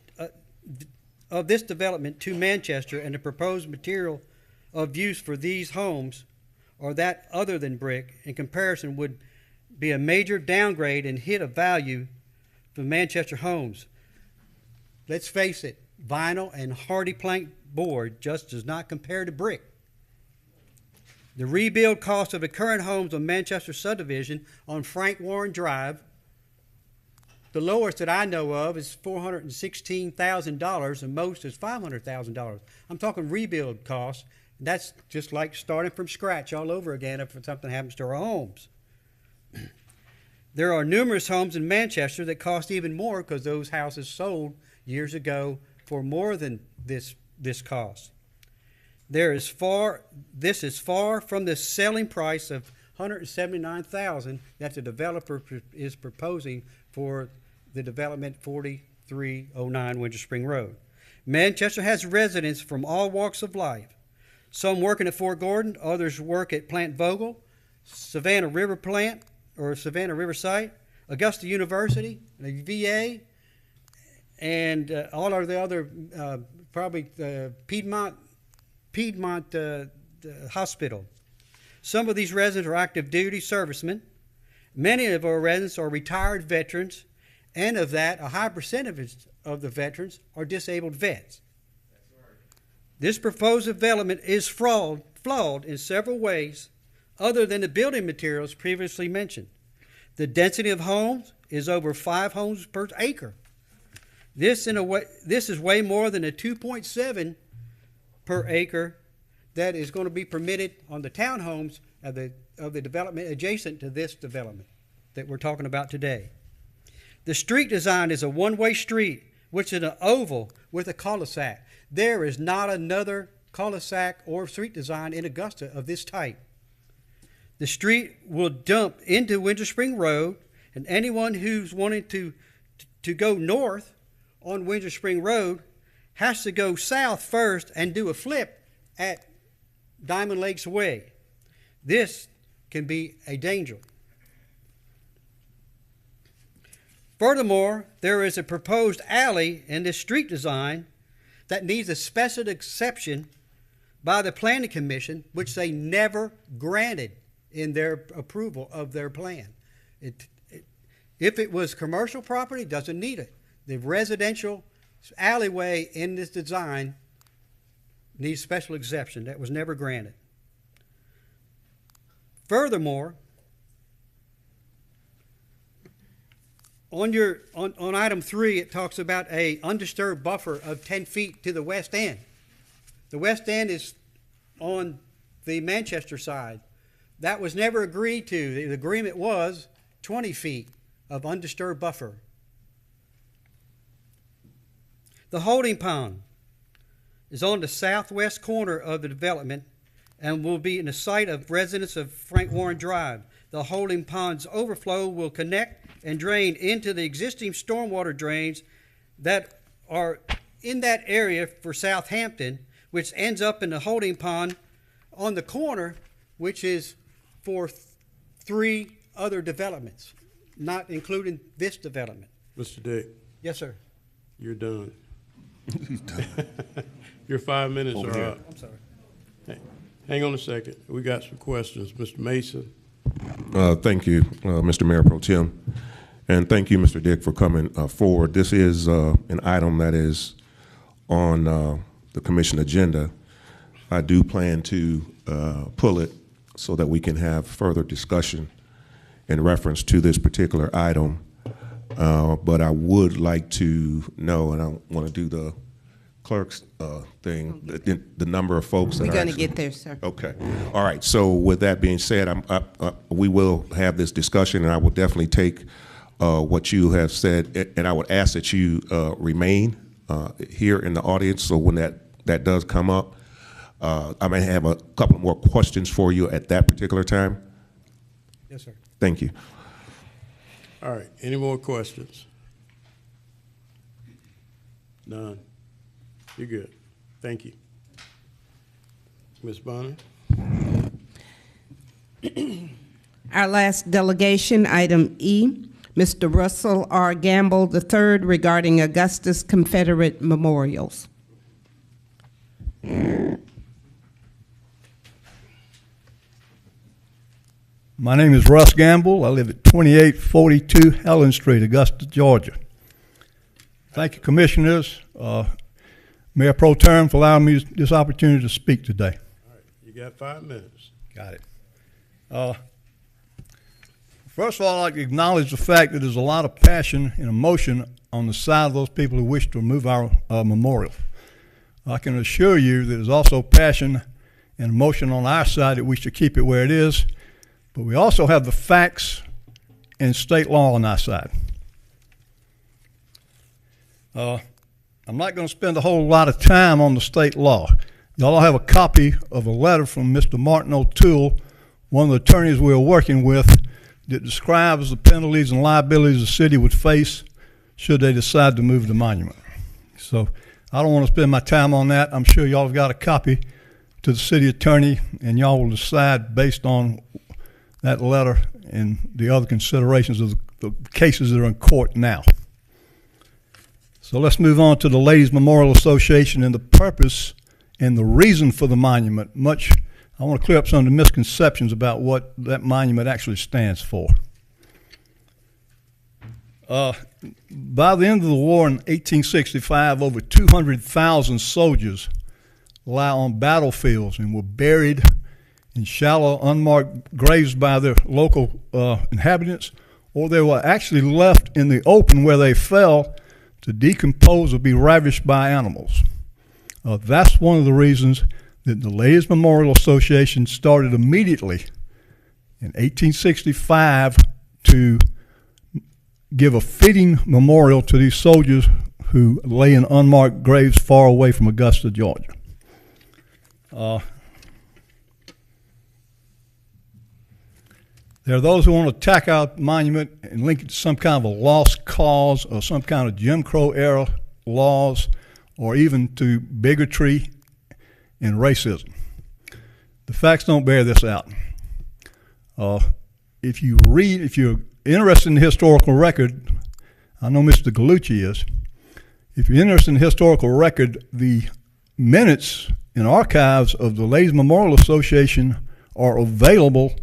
of this development to Manchester and the proposed material of use for these homes or that other than brick in comparison would be a major downgrade and hit of value for Manchester homes. Let's face it, vinyl and hardy plank board just does not compare to brick. The rebuild cost of the current homes on Manchester Subdivision on Frank Warren Drive, the lowest that I know of is $416,000, and most is $500,000. I'm talking rebuild costs. That's just like starting from scratch all over again if something happens to our homes. There are numerous homes in Manchester that cost even more because those houses sold years ago for more than this cost. This is far from the selling price of $179,000 that the developer is proposing for the development 4309 Winter Spring Road. Manchester has residents from all walks of life. Some working at Fort Gordon, others work at Plant Vogel, Savannah River Plant, or Savannah River Site, Augusta University, the VA, and all of the other, probably Piedmont Hospital. Some of these residents are active duty servicemen. Many of our residents are retired veterans, and of that, a high percentage of the veterans are disabled vets. This proposed development is flawed in several ways other than the building materials previously mentioned. The density of homes is over 5 homes per acre. This is way more than the 2.7 per acre that is going to be permitted on the townhomes of the development adjacent to this development that we're talking about today. The street design is a one-way street, which is an oval with a cul-de-sac. There is not another cul-de-sac or street design in Augusta of this type. The street will dump into Winter Spring Road, and anyone who's wanting to go north on Winter Spring Road has to go south first and do a flip at Diamond Lakes Way. This can be a danger. Furthermore, there is a proposed alley in this street design that needs a special exception by the Planning Commission, which they never granted in their approval of their plan. If it was commercial property, it doesn't need it. The residential alleyway in this design needs special exception. That was never granted. Furthermore, on item 3, it talks about a undisturbed buffer of 10 feet to the west end. The west end is on the Manchester side. That was never agreed to. The agreement was 20 feet of undisturbed buffer. The holding pond is on the southwest corner of the development and will be in the site of residents of Frank Warren Drive. The holding pond's overflow will connect and drain into the existing stormwater drains that are in that area for Southampton, which ends up in the holding pond on the corner, which is for 3 other developments, not including this development.
Mr. Dick,
Yes, sir.
you're done. Your 5 minutes
Over
are
here.
up.
I'm sorry.
Hang on a second. We got some questions. Mr. Mason.
Thank you, Mr. Mayor Pro Tem, and thank you, Mr. Dick, for coming forward. This is an item that is on the commission agenda. I do plan to pull it so that we can have further discussion in reference to this particular item. But I would like to know, and I want to do the clerk's thing, the number of folks that
We're
are
going to
actually-
get there, sir.
Okay. All right. So with that being said, we will have this discussion, and I will definitely take what you have said, and I would ask that you remain here in the audience. So when that does come up, I may have a couple more questions for you at that particular time.
Yes, sir.
Thank you.
All right. Any more questions? None. You're good. Thank you. Ms. Bonner?
Our last delegation, item E, Mr. Russell R. Gamble III regarding Augusta's Confederate memorials.
My name is Russ Gamble. I live at 2842 Helen Street, Augusta, Georgia. Thank you, Commissioners, Mayor Pro Tem, for allowing me this opportunity to speak today.
All right. You got 5 minutes.
Got it. First of all, I'd like to acknowledge the fact that there's a lot of passion and emotion on the side of those people who wish to remove our memorial. I can assure you that there's also passion and emotion on our side that we should keep it where it is, but we also have the facts and state law on our side. I'm not going to spend a whole lot of time on the state law. Y'all have a copy of a letter from Mr. Martin O'Toole, one of the attorneys we're working with, that describes the penalties and liabilities the city would face should they decide to move the monument. So I don't want to spend my time on that. I'm sure y'all have got a copy to the city attorney, and y'all will decide based on that letter and the other considerations of the cases that are in court now. So let's move on to the Ladies Memorial Association and the purpose and the reason for the monument. I want to clear up some of the misconceptions about what that monument actually stands for. By the end of the war in 1865, over 200,000 soldiers lie on battlefields and were buried in shallow, unmarked graves by their local inhabitants, or they were actually left in the open where they fell to decompose or be ravished by animals. That's one of the reasons that the Ladies Memorial Association started immediately in 1865 to give a fitting memorial to these soldiers who lay in unmarked graves far away from Augusta, Georgia. There are those who want to attack our monument and link it to some kind of a lost cause or some kind of Jim Crow era laws or even to bigotry and racism. The facts don't bear this out. If you're interested in the historical record, I know Mr. Gallucci is. If you're interested in the historical record, the minutes and archives of the Ladies Memorial Association are available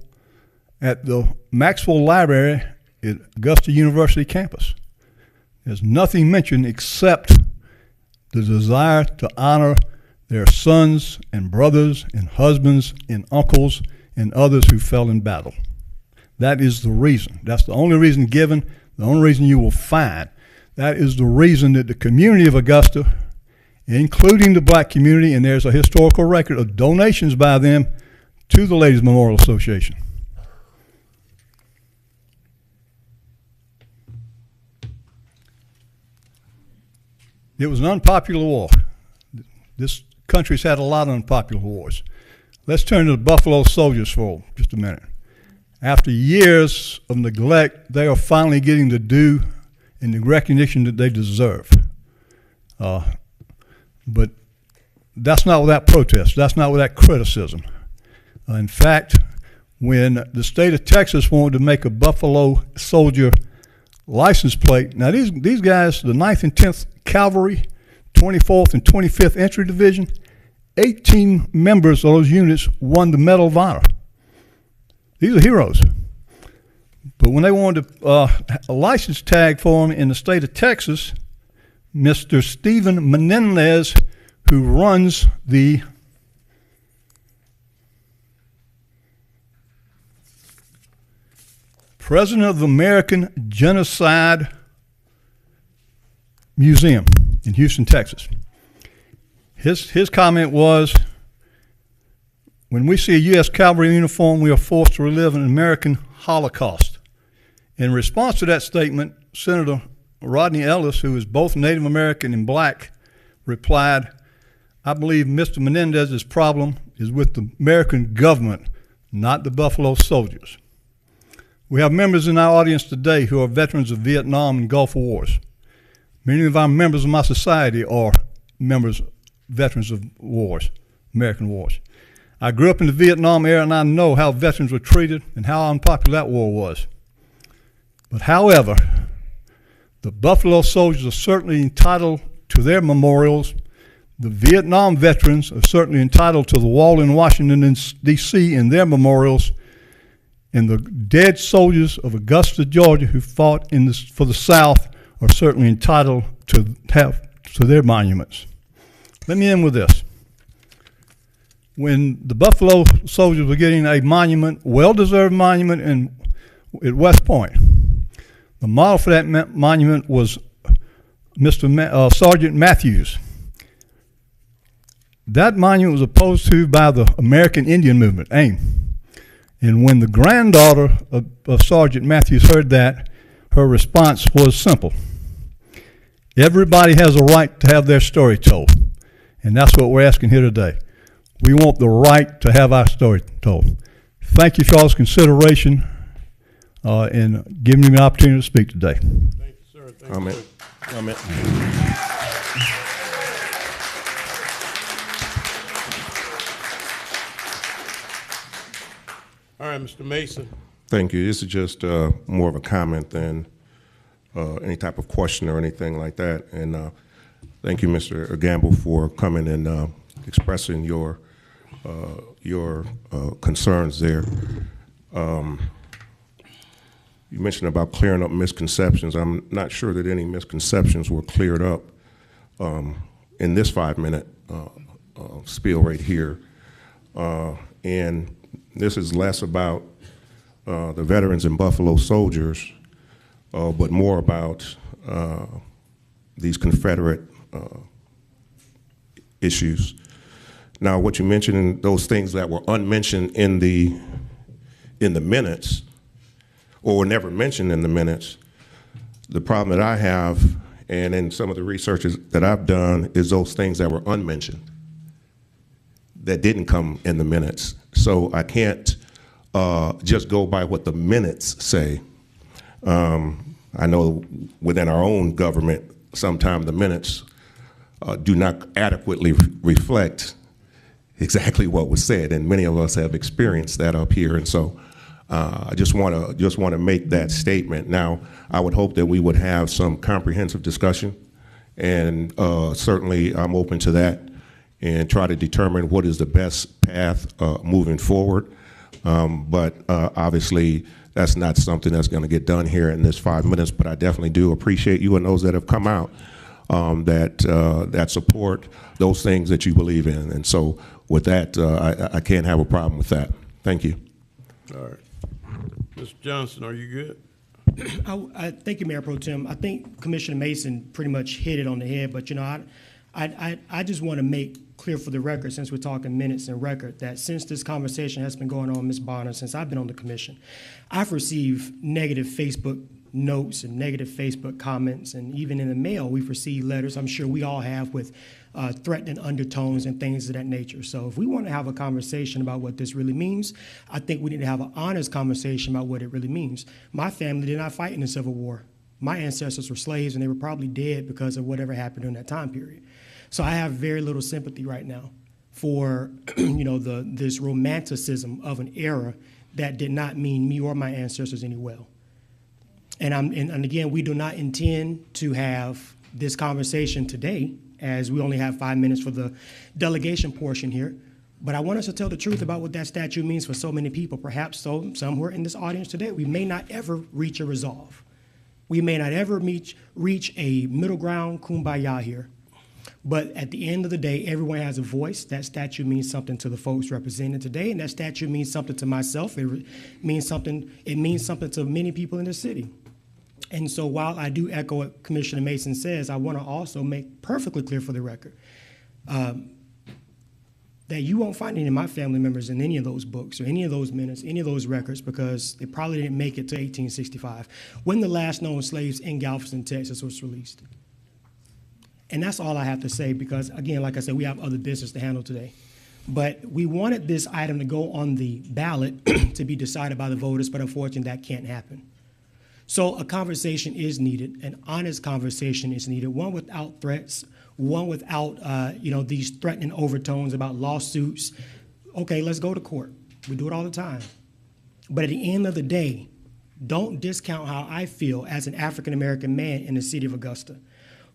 at the Maxwell Library at Augusta University campus. There's nothing mentioned except the desire to honor their sons and brothers and husbands and uncles and others who fell in battle. That is the reason. That's the only reason given, the only reason you will find. That is the reason that the community of Augusta, including the black community, and there's a historical record of donations by them to the Ladies Memorial Association. It was an unpopular war. This country's had a lot of unpopular wars. Let's turn to the Buffalo Soldiers for just a minute. After years of neglect, they are finally getting the due and the recognition that they deserve. But that's not without protest. That's not without criticism. In fact, when the state of Texas wanted to make a Buffalo Soldier license plate, now these guys, the 9th and 10th Cavalry, 24th and 25th Infantry Division, 18 members of those units won the Medal of Honor. These are heroes. But when they wanted a license tag for them in the state of Texas, Mr. Stephen Menendez, who runs the President of the American Genocide Museum in Houston, Texas. His comment was, when we see a U.S. Cavalry uniform, we are forced to relive an American Holocaust. In response to that statement, Senator Rodney Ellis, who is both Native American and black, replied, I believe Mr. Menendez's problem is with the American government, not the Buffalo Soldiers. We have members in our audience today who are veterans of Vietnam and Gulf Wars. Many of our members of my society are veterans of wars, American wars. I grew up in the Vietnam era and I know how veterans were treated and how unpopular that war was. But however, the Buffalo Soldiers are certainly entitled to their memorials. The Vietnam veterans are certainly entitled to the wall in Washington, D.C. in their memorials. And the dead soldiers of Augusta, Georgia, who fought for the South are certainly entitled to their monuments. Let me end with this. When the Buffalo Soldiers were getting a monument, well-deserved monument at West Point, the model for that monument was Sergeant Matthews. That monument was opposed to by the American Indian Movement, AIM. And when the granddaughter of Sergeant Matthews heard that, her response was simple. Everybody has a right to have their story told. And that's what we're asking here today. We want the right to have our story told. Thank you for y'all's consideration and giving me an opportunity to speak today.
Thank you, sir.
Amen. Amen.
All right, Mr. Mason.
Thank you. This is just more of a comment than any type of question or anything like that. And thank you, Mr. Gamble, for coming and expressing your concerns there. You mentioned about clearing up misconceptions. I'm not sure that any misconceptions were cleared up in this 5-minute spiel right here. And this is less about the veterans and Buffalo Soldiers, but more about these Confederate issues. Now, what you mentioned, those things that were unmentioned in the minutes, or were never mentioned in the minutes, the problem that I have, and in some of the researches that I've done, is those things that were unmentioned, that didn't come in the minutes. So I can't just go by what the minutes say. I know within our own government, sometimes the minutes do not adequately reflect exactly what was said, and many of us have experienced that up here. And so I just want to make that statement. Now, I would hope that we would have some comprehensive discussion, and certainly I'm open to that, and try to determine what is the best path moving forward. But obviously, that's not something that's going to get done here in this 5 minutes. But I definitely do appreciate you and those that have come out that support those things that you believe in. And so, with that, I can't have a problem with that. Thank you.
All right. Mr. Johnson, are you good?
I thank you, Mayor Pro Tem. I think Commissioner Mason pretty much hit it on the head, but you know, I just want to make clear for the record, since we're talking minutes and record, that since this conversation has been going on, Ms. Bonner, since I've been on the commission, I've received negative Facebook notes and negative Facebook comments, and even in the mail, we've received letters, I'm sure we all have, with threatening undertones and things of that nature. So if we want to have a conversation about what this really means, I think we need to have an honest conversation about what it really means. My family did not fight in the Civil War. My ancestors were slaves, and they were probably dead because of whatever happened during that time period. So I have very little sympathy right now for this romanticism of an era that did not mean me or my ancestors any well. And again, we do not intend to have this conversation today, as we only have 5 minutes for the delegation portion here. But I want us to tell the truth about what that statute means for so many people. Perhaps some who are in this audience today, we may not ever reach a resolve. We may not ever reach a middle ground kumbaya here. But at the end of the day, everyone has a voice. That statute means something to the folks represented today, and that statute means something to myself. It means something to many people in the city. And so while I do echo what Commissioner Mason says, I want to also make perfectly clear for the record that you won't find any of my family members in any of those books or any of those minutes, any of those records, because they probably didn't make it to 1865, when the last known slaves in Galveston, Texas was released. And that's all I have to say, because, again, like I said, we have other business to handle today. But we wanted this item to go on the ballot to be decided by the voters, but unfortunately that can't happen. So a conversation is needed, an honest conversation is needed, one without threats, one without these threatening overtones about lawsuits. Okay, let's go to court. We do it all the time. But at the end of the day, don't discount how I feel as an African-American man in the city of Augusta,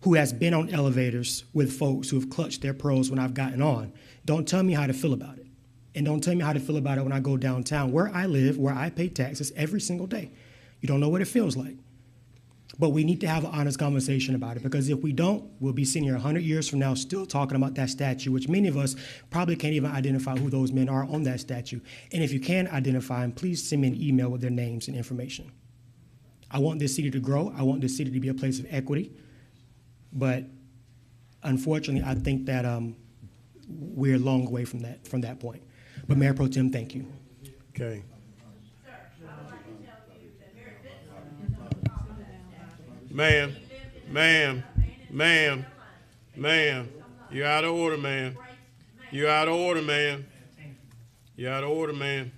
who has been on elevators with folks who have clutched their pearls when I've gotten on. Don't tell me how to feel about it. And don't tell me how to feel about it when I go downtown, where I live, where I pay taxes every single day. You don't know what it feels like. But we need to have an honest conversation about it, because if we don't, we'll be sitting here 100 years from now still talking about that statue, which many of us probably can't even identify who those men are on that statue. And if you can identify them, please send me an email with their names and information. I want this city to grow. I want this city to be a place of equity. But unfortunately, I think that we're a long way from that point. But Mayor Pro Tem, thank you.
Okay. Ma'am, you're out of order, ma'am. You're out of order, ma'am. You're out of order, ma'am.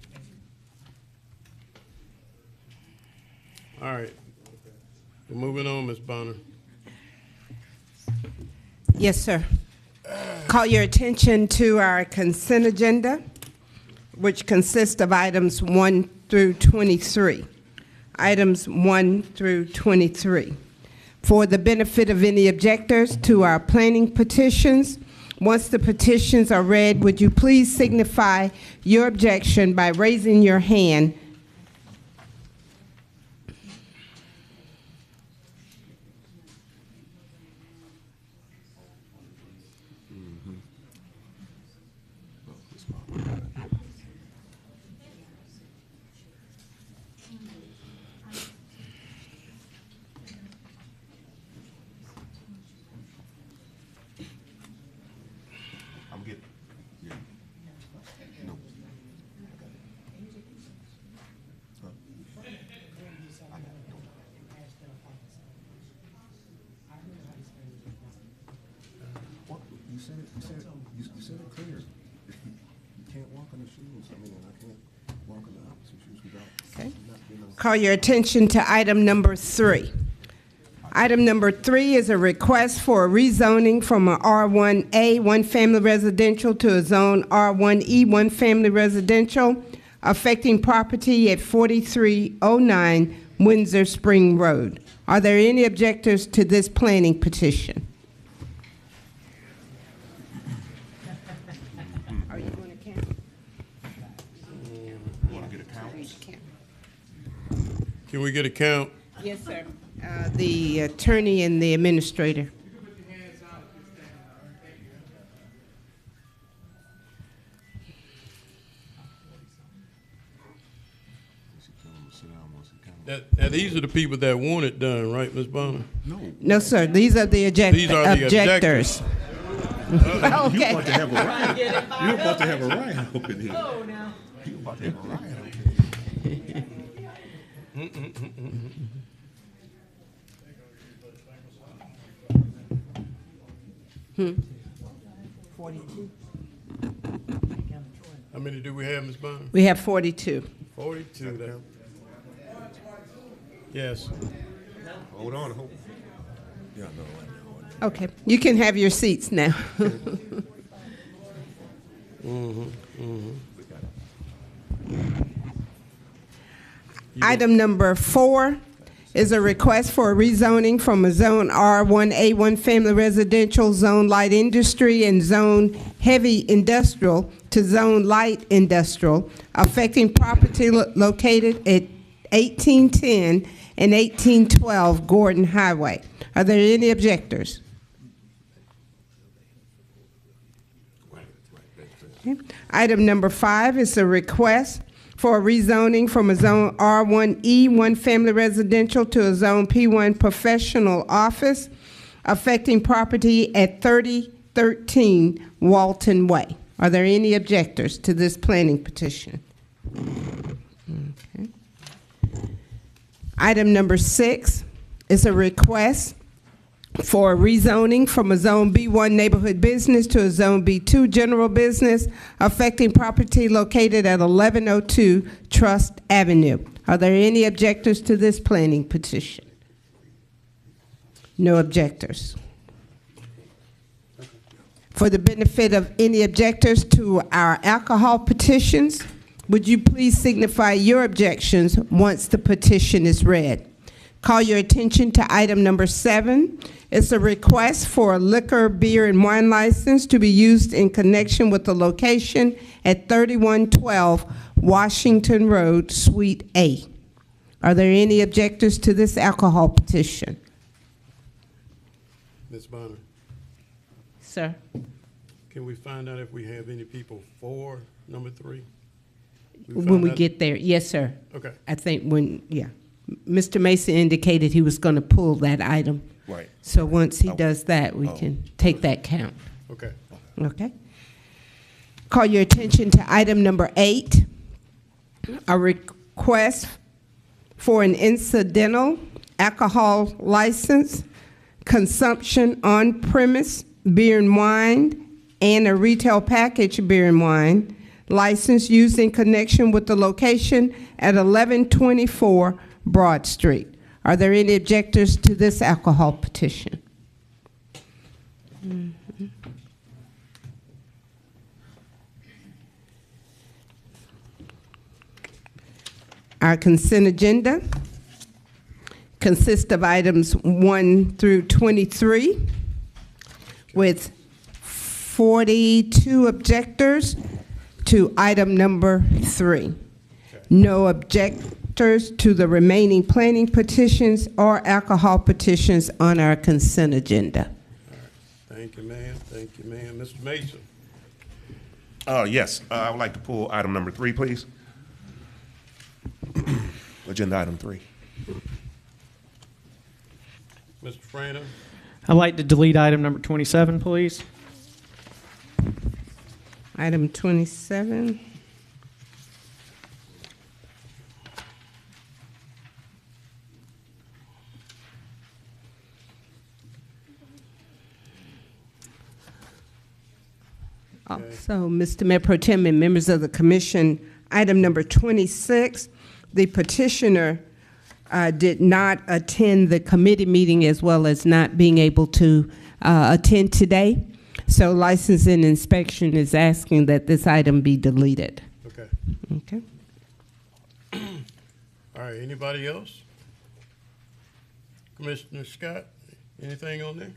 All right. We're moving on, Ms. Bonner.
Yes, sir. Call your attention to our consent agenda, which consists of items 1 through 23. Items 1 through 23. For the benefit of any objectors to our planning petitions, once the petitions are read, would you please signify your objection by raising your hand?
said it clear. You can't walk in the shoes. I mean, I can't walk in the opposite shoes without
Okay.
not being able.
Call your attention to item number 3. Item number 3 is a request for a rezoning from a R1A, one-family residential, to a zone R1E, one-family residential, affecting property at 4309 Windsor Spring Road. Are there any objectors to this planning petition? Are you going to count?
Want to get a count?
Can we get a count?
Yes, sir. The attorney and the administrator.
Now, these are the people that want it done, right, Ms. Bonner?
No, sir. These are the
These are the
objectors.
You about to have a riot. You about to have a riot up in here.
Oh, no.
You about to have a riot up in here.
Hmm.
42. How many do we have, Ms. Bonner?
We have 42.
42. Yes.
Hold on. Yeah, no.
Okay. You can have your seats now. Item number 4 is a request for a rezoning from a zone R1A, one-family residential, zone light industry, and zone heavy industrial to zone light industrial, affecting property located at 1810 and 1812 Gordon Highway. Are there any objectors? Okay. Item number 5 is a request for a rezoning from a zone R1E, one-family residential, to a zone P1 professional office, affecting property at 3013 Walton Way. Are there any objectors to this planning petition? Okay. Item number 6 is a request for a rezoning from a zone B1 neighborhood business to a zone B2 general business, affecting property located at 1102 Trust Avenue. Are there any objectors to this planning petition? No objectors. For the benefit of any objectors to our alcohol petitions, would you please signify your objections once the petition is read? Call your attention to item number 7. It's a request for a liquor, beer, and wine license to be used in connection with the location at 3112 Washington Road, Suite A. Are there any objectors to this alcohol petition?
Ms. Bonner,
Sir?
can we find out if we have any people for number 3?
When we get there, yes, sir.
Okay.
I think Mr. Mason indicated he was going to pull that item.
Right.
So once he does that, we can take that count.
Okay.
Okay. Call your attention to item number 8, a request for an incidental alcohol license, consumption on premise beer and wine, and a retail package beer and wine license used in connection with the location at 1124 Broad Street. Are there any objectors to this alcohol petition? Mm-hmm. Our consent agenda consists of items 1 through 23 with 42 objectors to item number 3. No objectors to the remaining planning petitions or alcohol petitions on our consent agenda.
Thank you, ma'am. Thank you, ma'am. Mr. Mason.
Yes, I would like to pull item number 3, please. Agenda item 3.
Mr. Frana.
I'd like to delete item number 27, please.
Item 27. So, Mr. Mayor Pro Tem and members of the commission, item number 26, the petitioner did not attend the committee meeting as well as not being able to attend today. So license and inspection is asking that this item be deleted.
Okay.
Okay.
All right, anybody else? Commissioner Scott, anything on there?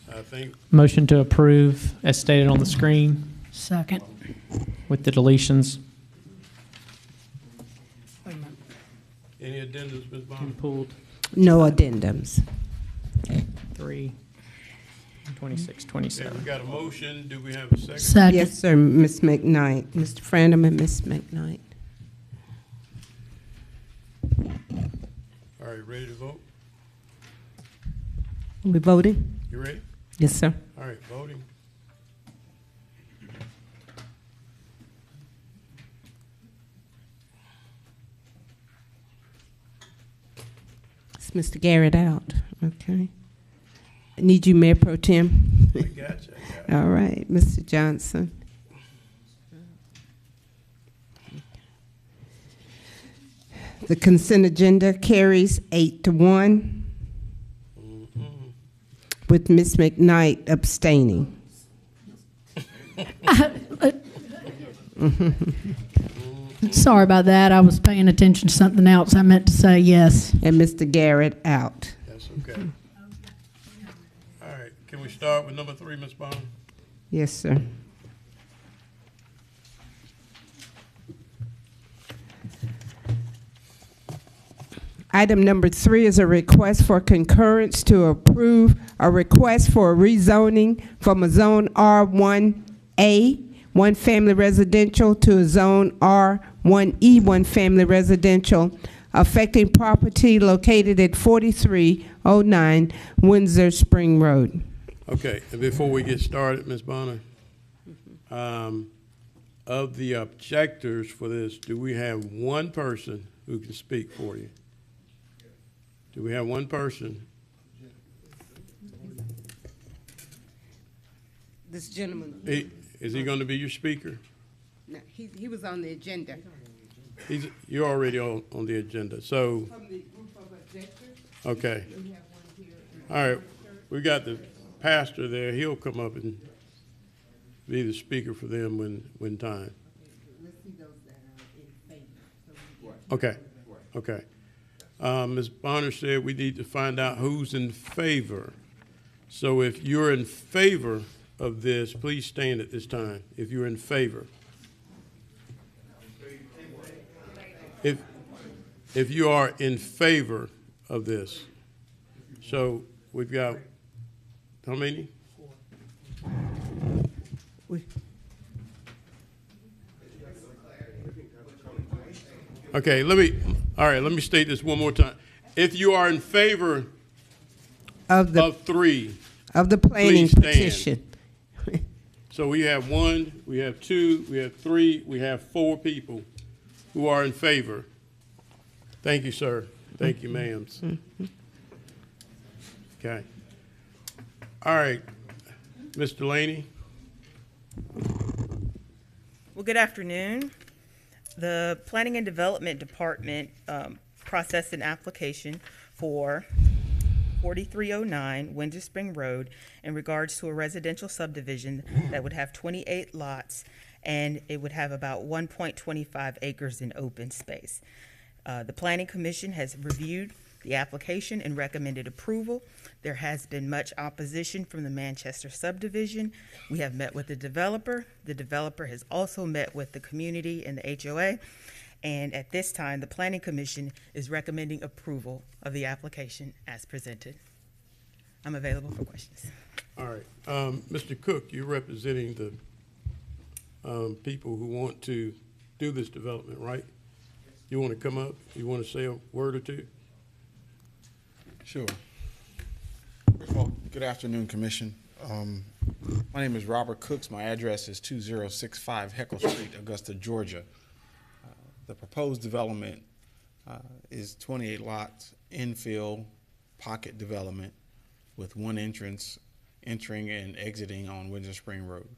I think.
Motion to approve as stated on the screen
Second.
with the deletions.
Any addendums, Ms. Bonner?
Pulled
No addendums.
3, 26,
Okay,
27.
we got a motion. Do we have a second?
Second.
Yes, sir, Ms. McKnight. Mr. Frandom and Ms. McKnight.
All right, ready to vote?
Are we voting?
You ready?
Yes, sir.
All right, voting.
Is Mr. Garrett out? Okay. I need you, Mayor Pro Tem.
I got you. I got you.
All right, Mr. Johnson. The consent agenda carries 8-1 with Ms. McKnight abstaining.
Sorry about that. I was paying attention to something else. I meant to say yes.
And Mr. Garrett out.
That's okay. All right, can we start with number 3, Ms. Bonner?
Yes, sir. Item number 3 is a request for concurrence to approve a request for rezoning from a zone R1A, one family residential, to a zone R1E, one family residential, affecting property located at 4309 Windsor Spring Road.
Okay, and before we get started, Ms. Bonner, of the objectors for this, do we have one person who can speak for you? Do we have one person?
This gentleman.
Is he going to be your speaker?
No, he was on the agenda.
You're already on the agenda, so.
From the group of objectors?
Okay. All right, we got the pastor there. He'll come up and be the speaker for them when time.
Let's see those that are in favor.
Okay, okay. Ms. Bonner said we need to find out who's in favor. So if you're in favor of this, please stand at this time, if you're in favor. If you are in favor of this. So we've got, how many? Okay, let me state this one more time. If you are in favor of 3,
of the planning
please stand.
petition.
So we have 1, we have 2, we have 3, we have 4 people who are in favor. Thank you, sir. Thank you, ma'ams. Okay. All right, Ms. Delaney.
Well, good afternoon. The Planning and Development Department processed an application for 4309 Windsor Spring Road in regards to a residential subdivision that would have 28 lots, and it would have about 1.25 acres in open space. The Planning Commission has reviewed the application and recommended approval. There has been much opposition from the Manchester Subdivision. We have met with the developer. The developer has also met with the community and the HOA. And at this time, the Planning Commission is recommending approval of the application as presented. I'm available for questions.
All right. Mr. Cook, you're representing the people who want to do this development, right? You want to come up? You want to say a word or two?
Sure. First of all, good afternoon, Commission. My name is Robert Cooks. My address is 2065 Heckle Street, Augusta, Georgia. The proposed development is 28 lots, infill, pocket development with one entrance entering and exiting on Windsor Spring Road.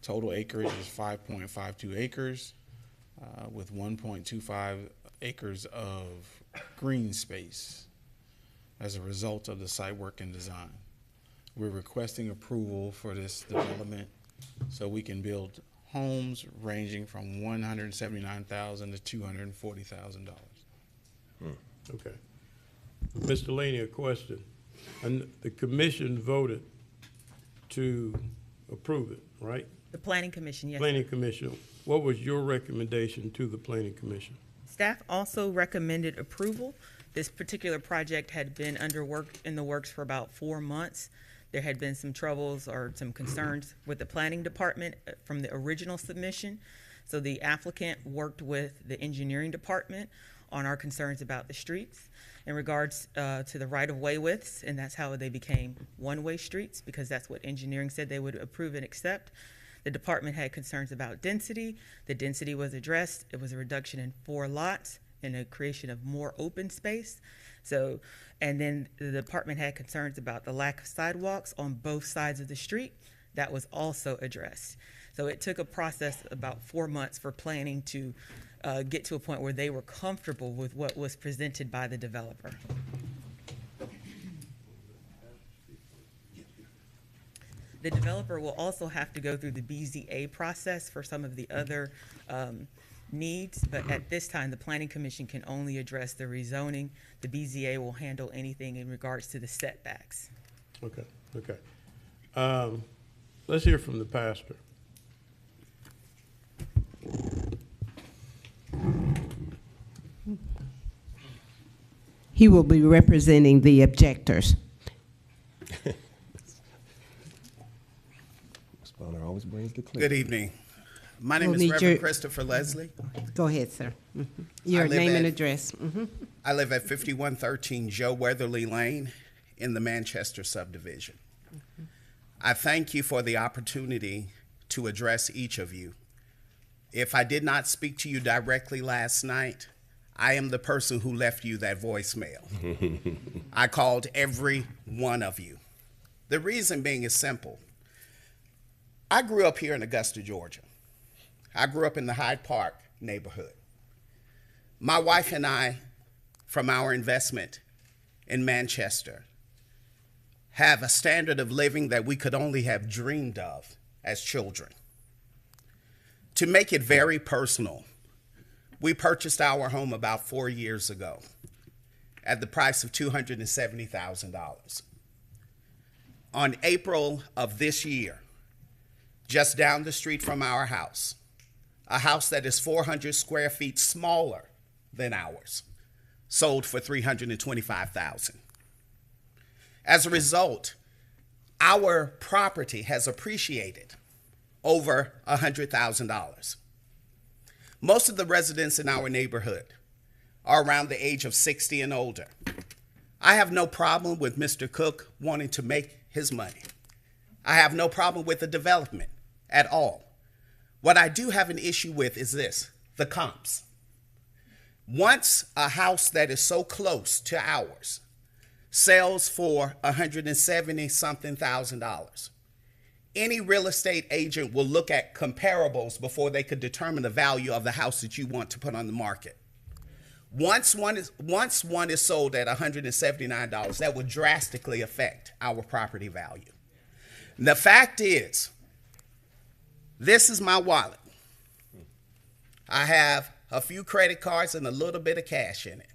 Total acreage is 5.52 acres with 1.25 acres of green space as a result of the site work and design. We're requesting approval for this development so we can build homes ranging from $179,000 to $240,000.
Okay. Mr. Laney, a question. And the commission voted to approve it, right?
The Planning Commission, yes.
Planning Commission. What was your recommendation to the Planning Commission?
Staff also recommended approval. This particular project had been in the works for about 4 months. There had been some troubles or some concerns with the planning department from the original submission. So the applicant worked with the engineering department on our concerns about the streets in regards to the right-of-way widths, and that's how they became one-way streets, because that's what engineering said they would approve and accept. The department had concerns about density. The density was addressed. It was a reduction in 4 lots and a creation of more open space. So, and then the department had concerns about the lack of sidewalks on both sides of the street. That was also addressed. So it took a process about 4 months for planning to get to a point where they were comfortable with what was presented by the developer. The developer will also have to go through the BZA process for some of the other needs, but at this time, the Planning Commission can only address the rezoning. The BZA will handle anything in regards to the setbacks.
Okay, okay. Let's hear from the pastor.
He will be representing the objectors.
Always brings the
Good evening. My name
We'll
is
need
Reverend
your-
Christopher Leslie.
Go ahead, sir. Your name and address.
I live at 5113 Joe Weatherly Lane in the Manchester Subdivision. I thank you for the opportunity to address each of you. If I did not speak to you directly last night, I am the person who left you that voicemail. I called every one of you. The reason being is simple. I grew up here in Augusta, Georgia. I grew up in the Hyde Park neighborhood. My wife and I, from our investment in Manchester, have a standard of living that we could only have dreamed of as children. To make it very personal, we purchased our home about 4 years ago at the price of $270,000. On April of this year, just down the street from our house, a house that is 400 square feet smaller than ours, sold for $325,000. As a result, our property has appreciated over $100,000. Most of the residents in our neighborhood are around the age of 60 and older. I have no problem with Mr. Cook wanting to make his money. I have no problem with the development at all. What I do have an issue with is this, the comps. Once a house that is so close to ours sells for $170-something thousand, any real estate agent will look at comparables before they could determine the value of the house that you want to put on the market. Once one is sold at $179, that would drastically affect our property value. The fact is, this is my wallet. I have a few credit cards and a little bit of cash in it.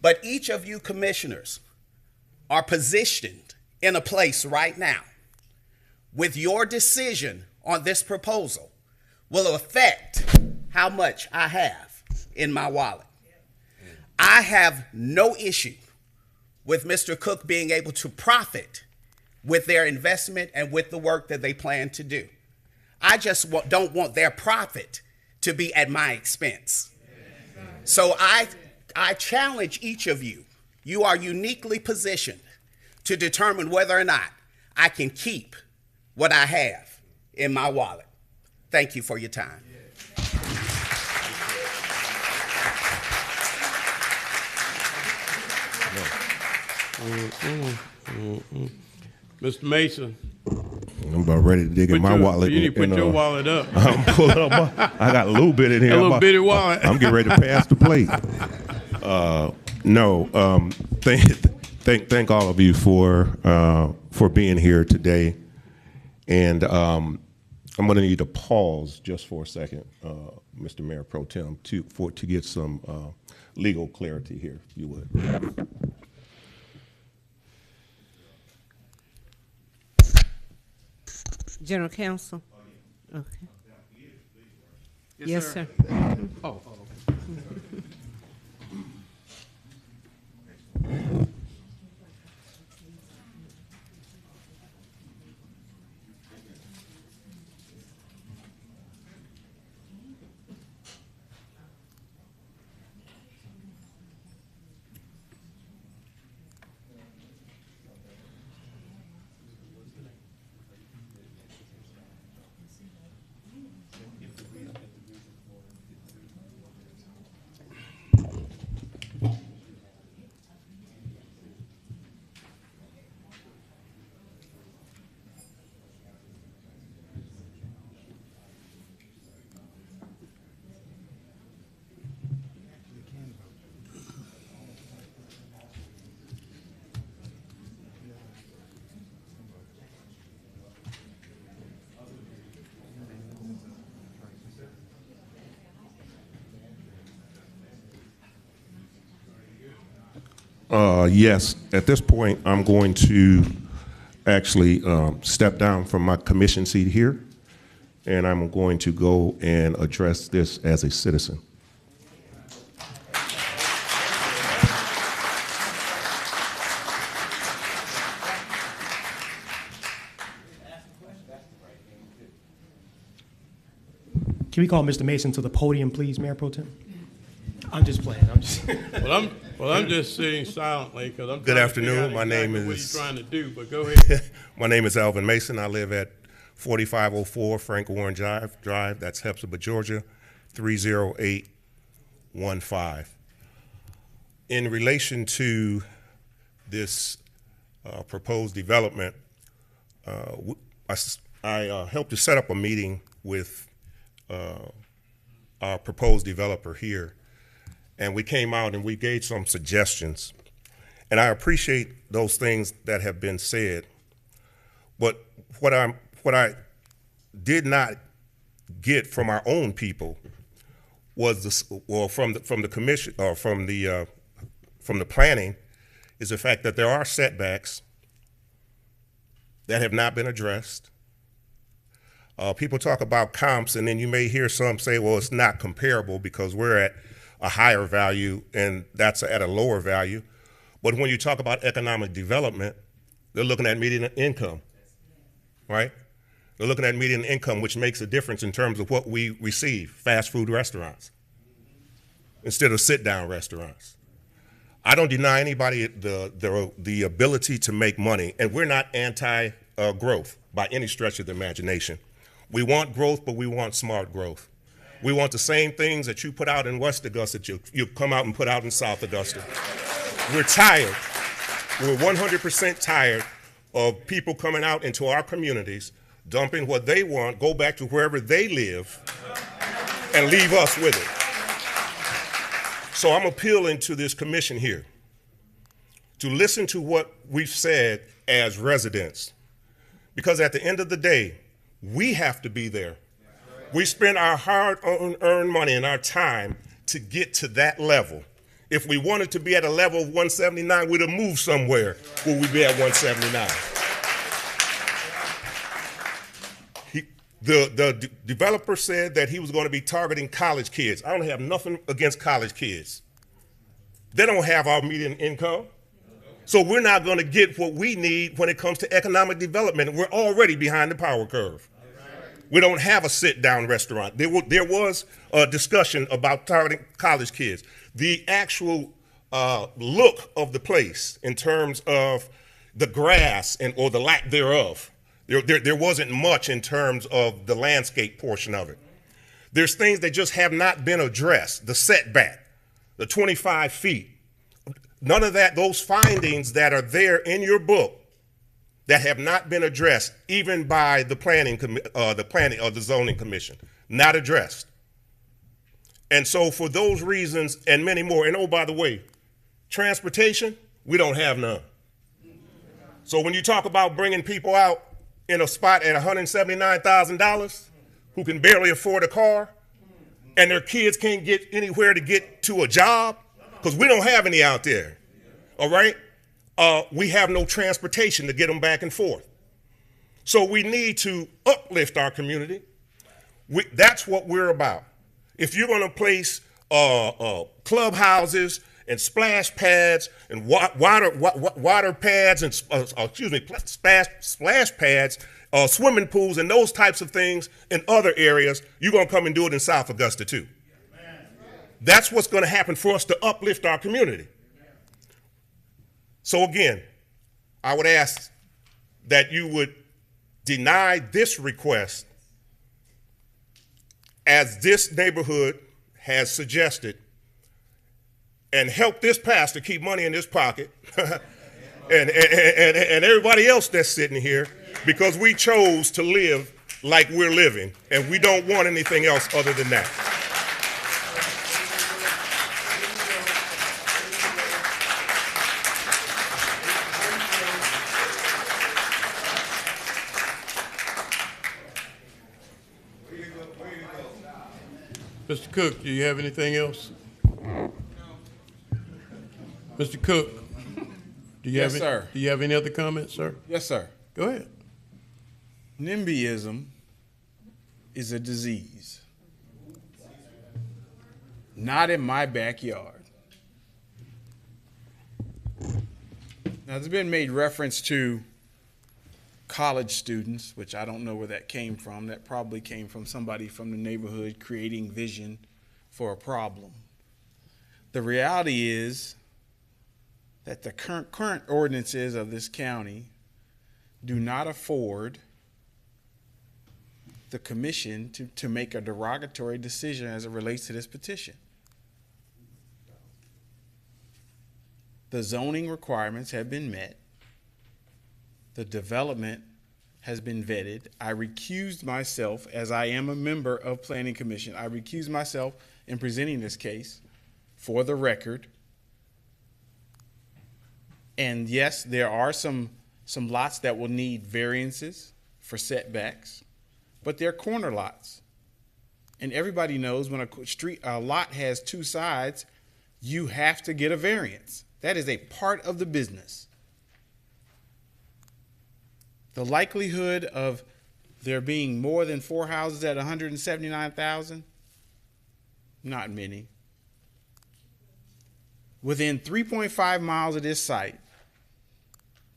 But each of you commissioners are positioned in a place right now with your decision on this proposal will affect how much I have in my wallet. I have no issue with Mr. Cook being able to profit with their investment and with the work that they plan to do. I just don't want their profit to be at my expense. So I challenge each of you. You are uniquely positioned to determine whether or not I can keep what I have in my wallet. Thank you for your time.
Mr. Mason.
I'm about ready to dig in my wallet.
You need to put your wallet up.
I'm pulling up I got a little bit in here.
A little bitty wallet.
I'm getting ready to pass the plate. Thank all of you for being here today. And I'm going to need to pause just for a second, Mr. Mayor Pro Tem, to get some legal clarity here, if you would.
General Counsel? Okay.
Yes,
Yes,
sir.
sir.
Oh.
Yes, at this point, I'm going to actually step down from my commission seat here, and I'm going to go and address this as a citizen.
Can we call Mr. Mason to the podium, please, Mayor Pro Tem? I'm just playing. I'm just.
Well, I'm just sitting silently because I'm.
Good afternoon. My name is.
What you're trying to do, but go ahead.
My name is Alvin Mason. I live at 4504 Frank Warren Drive. That's Hepzibah, Georgia, 30815. In relation to this proposed development, I helped to set up a meeting with our proposed developer here, and we came out and we gave some suggestions. And I appreciate those things that have been said, but what I did not get from our own people was from the commission or from the planning is the fact that there are setbacks that have not been addressed. People talk about comps, and then you may hear some say, well, it's not comparable because we're at a higher value and that's at a lower value. But when you talk about economic development, they're looking at median income, right? They're looking at median income, which makes a difference in terms of what we receive, fast food restaurants instead of sit-down restaurants. I don't deny anybody the ability to make money, and we're not anti-growth by any stretch of the imagination. We want growth, but we want smart growth. We want the same things that you put out in West Augusta that you come out and put out in South Augusta. We're tired. We're 100% tired of people coming out into our communities, dumping what they want, go back to wherever they live, and leave us with it. So I'm appealing to this commission here to listen to what we've said as residents, because at the end of the day, we have to be there. We spend our hard-earned money and our time to get to that level. If we wanted to be at a level of 179, we'd have moved somewhere where we'd be at 179. The developer said that he was going to be targeting college kids. I don't have nothing against college kids. They don't have our median income. So we're not going to get what we need when it comes to economic development. We're already behind the power curve. We don't have a sit-down restaurant. There was a discussion about targeting college kids. The actual look of the place in terms of the grass or the lack thereof, there wasn't much in terms of the landscape portion of it. There's things that just have not been addressed. The setback, the 25 feet. None of that, those findings that are there in your book,
that have not been addressed, even by the the zoning commission, not addressed. And so for those reasons and many more, and oh, by the way, transportation, we don't have none. So when you talk about bringing people out in a spot at $179,000 who can barely afford a car, and their kids can't get anywhere to get to a job, because we don't have any out there, all right? We have no transportation to get them back and forth. So we need to uplift our community. That's what we're about. If you're going to place clubhouses and splash pads and water pads and splash pads, swimming pools and those types of things in other areas, you're going to come and do it in South Augusta too. That's what's going to happen for us to uplift our community. So again, I would ask that you would deny this request as this neighborhood has suggested, and help this pastor keep money in his pocket and everybody else that's sitting here, because we chose to live like we're living, and we don't want anything else other than that.
Mr. Cook, do you have anything else? Mr. Cook, do you
Yes,
have
sir.
Do you have any other comments, sir?
Yes, sir.
Go ahead.
NIMBYism is a disease. Not in my backyard. Now, there's been made reference to college students, which I don't know where that came from. That probably came from somebody from the neighborhood creating vision for a problem. The reality is that the current ordinances of this county do not afford the commission to make a derogatory decision as it relates to this petition. The zoning requirements have been met. The development has been vetted. I recused myself, as I am a member of Planning Commission. I recused myself in presenting this case for the record. And yes, there are some lots that will need variances for setbacks, but they're corner lots. And everybody knows when a lot has two sides, you have to get a variance. That is a part of the business. The likelihood of there being more than 4 houses at 179,000, not many. Within 3.5 miles of this site,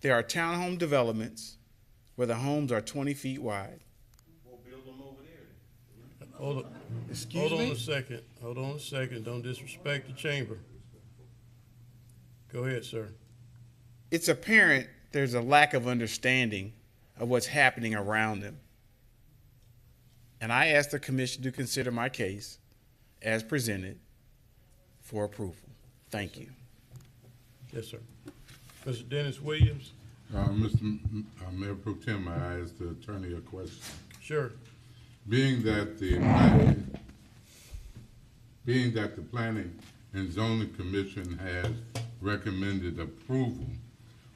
there are townhome developments where the homes are 20 feet wide.
Hold on.
Excuse
Hold on
me?
a second. Hold on a second. Don't disrespect the chamber. Go ahead, sir.
It's apparent there's a lack of understanding of what's happening around them. And I asked the commission to consider my case as presented for approval. Thank you.
Yes, sir. Mr. Dennis Williams?
Mayor Pro Tem, I asked the attorney a question.
Sure.
Being that the Planning and Zoning Commission has recommended approval,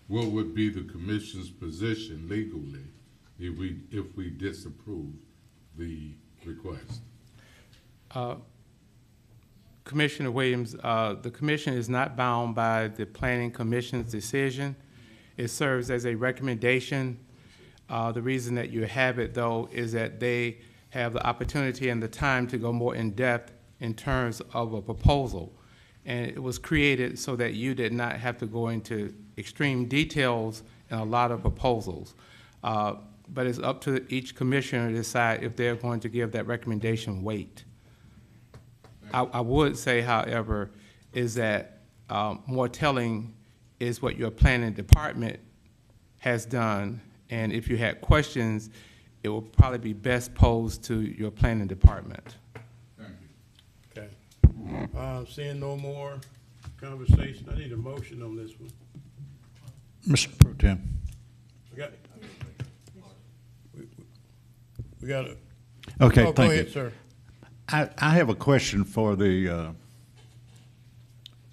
what would be the commission's position legally if we disapprove the request?
Commissioner Williams, the commission is not bound by the Planning Commission's decision. It serves as a recommendation. The reason that you have it, though, is that they have the opportunity and the time to go more in depth in terms of a proposal. And it was created so that you did not have to go into extreme details in a lot of proposals. But it's up to each commissioner to decide if they're going to give that recommendation weight. I would say, however, is that more telling is what your planning department has done. And if you had questions, it will probably be best posed to your planning department.
Thank you.
Okay. Seeing no more conversation, I need a motion on this one.
Mr. Pro Tem.
We got to.
Okay,
Go
thank
ahead,
you.
sir.
I have a question for the,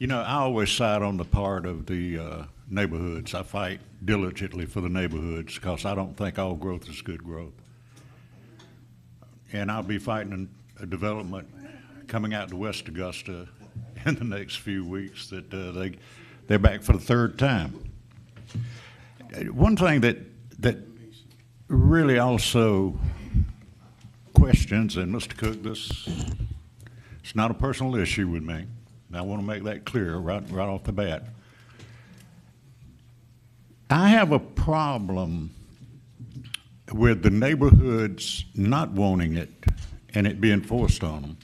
I always side on the part of the neighborhoods. I fight diligently for the neighborhoods because I don't think all growth is good growth. And I'll be fighting a development coming out to West Augusta in the next few weeks that they're back for the third time. One thing that really also questions, and Mr. Cook, it's not a personal issue with me. I want to make that clear right off the bat. I have a problem with the neighborhoods not wanting it and it being forced on them.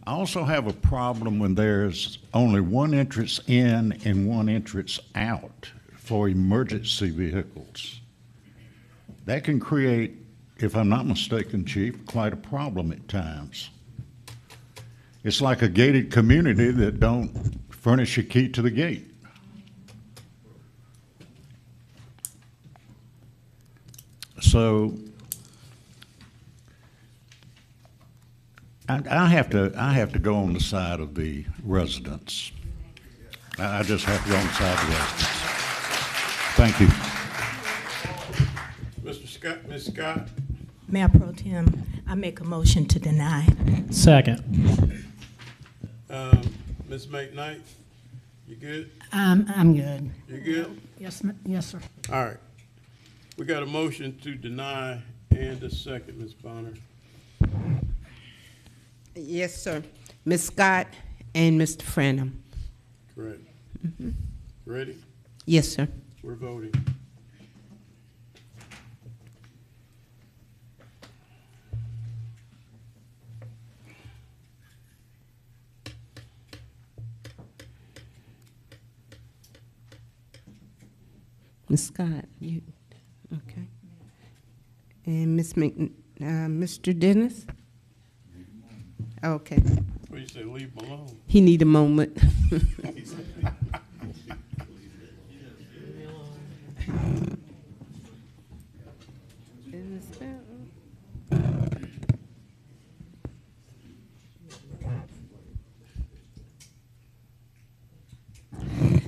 I also have a problem when there's only one entrance in and one entrance out for emergency vehicles. That can create, if I'm not mistaken, Chief, quite a problem at times. It's like a gated community that don't furnish a key to the gate. So I have to go on the side of the residents. I just have to go on the side of the residents. Thank you.
Mr. Scott, Ms. Scott.
Mayor Pro Tem, I make a motion to deny.
Second.
Ms. McKnight, you good?
I'm good.
You good?
Yes, yes, sir.
All right. We got a motion to deny and a second, Ms. Bonner.
Yes, sir. Ms. Scott and Mr. Franham.
Correct. Ready?
Yes, sir.
We're voting.
Ms. Scott, you, okay. And Mr. Dennis? Okay.
What you say, leave him alone?
He need a moment.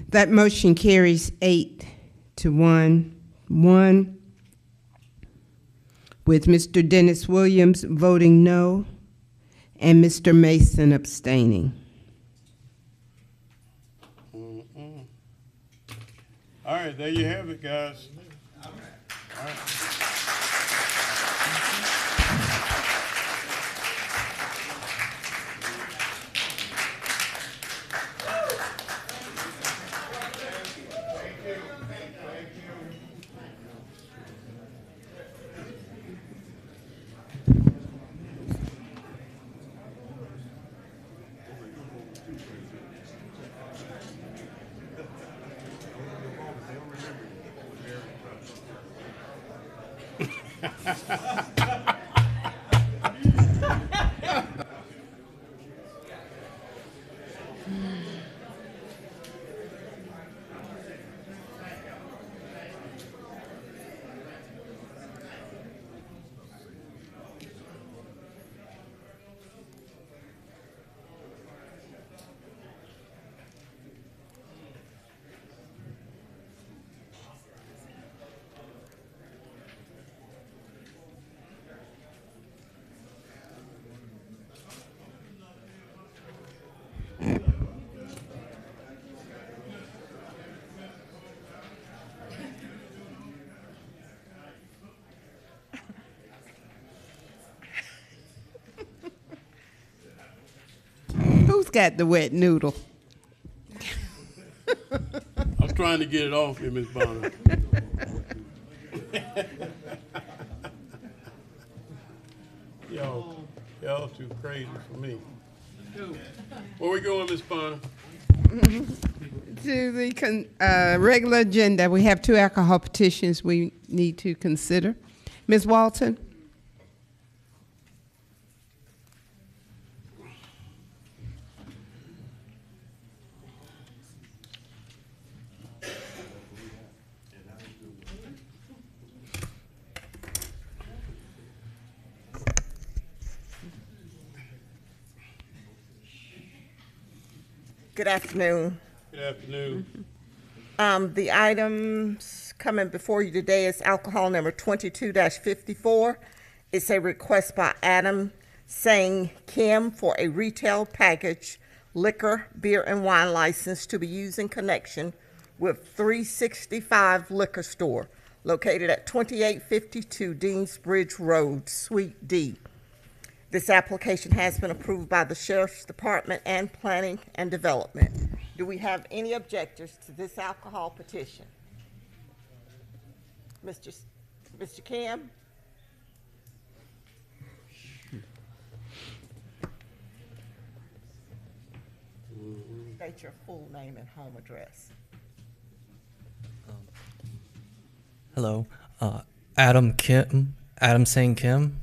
That motion carries 8-1, with Mr. Dennis Williams voting no and Mr. Mason abstaining.
All right, there you have it, guys. All right.
Who's got the wet noodle?
I'm trying to get it off you, Ms. Bonner. Y'all too crazy for me. Where we going, Ms. Bonner?
To the regular agenda, we have 2 alcohol petitions we need to consider. Ms. Walton?
Good afternoon.
Good afternoon.
The items coming before you today is alcohol number 22-54. It's a request by Adam Sang Kim for a retail package liquor, beer, and wine license to be used in connection with 365 Liquor Store located at 2852 Deans Bridge Road, Suite D. This application has been approved by the Sheriff's Department and Planning and Development. Do we have any objectors to this alcohol petition? Mr. Kim? State your full name and home address.
Hello, Adam Sang Kim,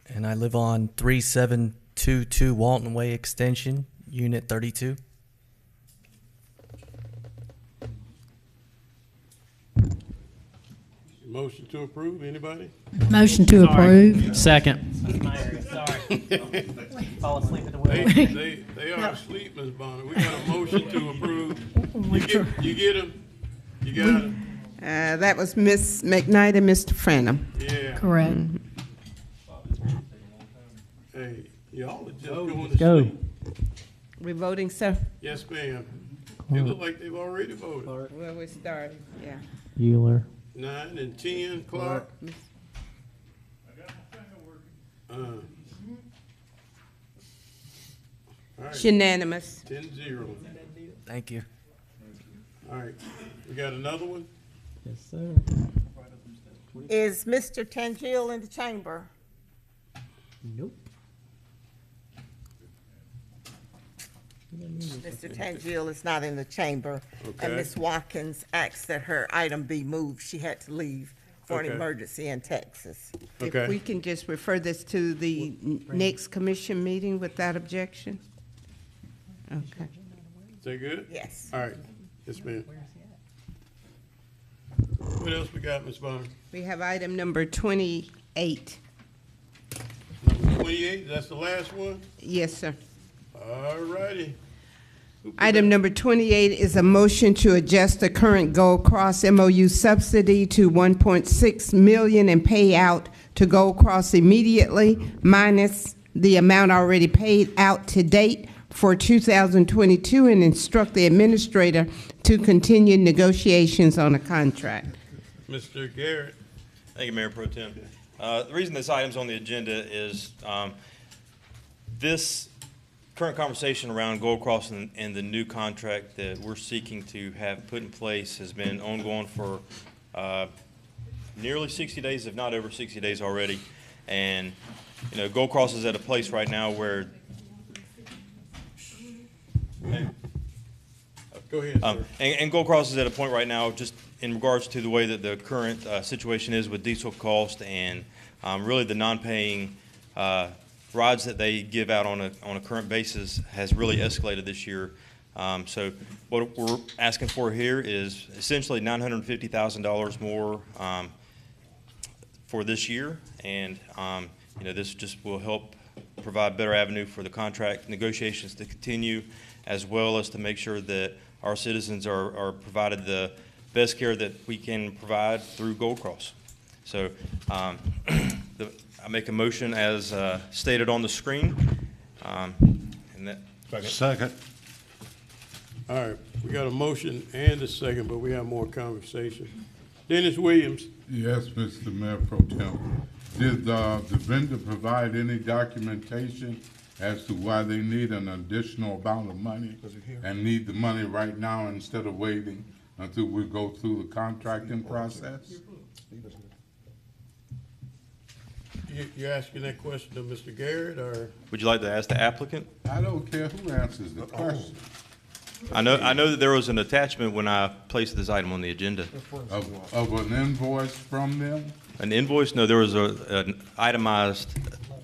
and I live on 3722 Walton Way Extension, Unit 32.
Motion to approve, anybody?
Motion to approve.
Second.
Fall asleep at the wheel.
They are asleep, Ms. Bonner. We got a motion to approve. You get them? You got them?
That was Ms. McKnight and Mr. Franum.
Yeah.
Correct.
Hey, y'all are just going to
Go.
sleep.
We voting, sir?
Yes, ma'am. They look like they've already voted.
Well, we started, yeah.
Euler.
9 and 10, Clark. All right.
It's unanimous.
10-0.
Thank you.
All right. We got another one?
Yes, sir.
Is Mr. Tangiel in the chamber?
Nope.
Mr. Tangiel is not in the chamber.
Okay.
And Ms. Watkins asked that her item be moved. She had to leave for an
Okay.
emergency in Texas.
If
Okay.
we can just refer this to the next commission meeting without objection? Okay.
Is that good?
Yes.
All right. Yes, ma'am. What else we got, Ms. Bonner?
We have item number 28.
Number 28, that's the last one?
Yes, sir.
All righty.
Item number 28 is a motion to adjust the current Gold Cross MOU subsidy to $1.6 million and pay out to Gold Cross immediately, minus the amount already paid out to date for 2022, and instruct the administrator to continue negotiations on a contract.
Mr. Garrett.
Thank you, Mayor Pro Tem. The reason this item's on the agenda is this current conversation around Gold Cross and the new contract that we're seeking to have put in place has been ongoing for nearly 60 days, if not over 60 days already. And, you know, Gold Cross is at a place right now where
Go ahead, sir.
and Gold Cross is at a point right now, just in regards to the way that the current situation is with diesel cost and really the non-paying rides that they give out on a current basis has really escalated this year. So what we're asking for here is essentially $950,000 more for this year, and you know, this just will help provide better avenue for the contract negotiations to continue, as well as to make sure that our citizens are provided the best care that we can provide through Gold Cross. So I make a motion as stated on the screen. And that
Second.
All right, we got a motion and a second, but we have more conversation. Dennis Williams.
Yes, Mr. Mayor Pro Tem. Did the vendor provide any documentation as to why they need an additional amount of money and need the money right now instead of waiting until we go through the contracting process?
You're asking that question of Mr. Garrett, or?
Would you like to ask the applicant?
I don't care who answers the question.
I know that there was an attachment when I placed this item on the agenda.
Of an invoice from them?
An invoice? No, there was an itemized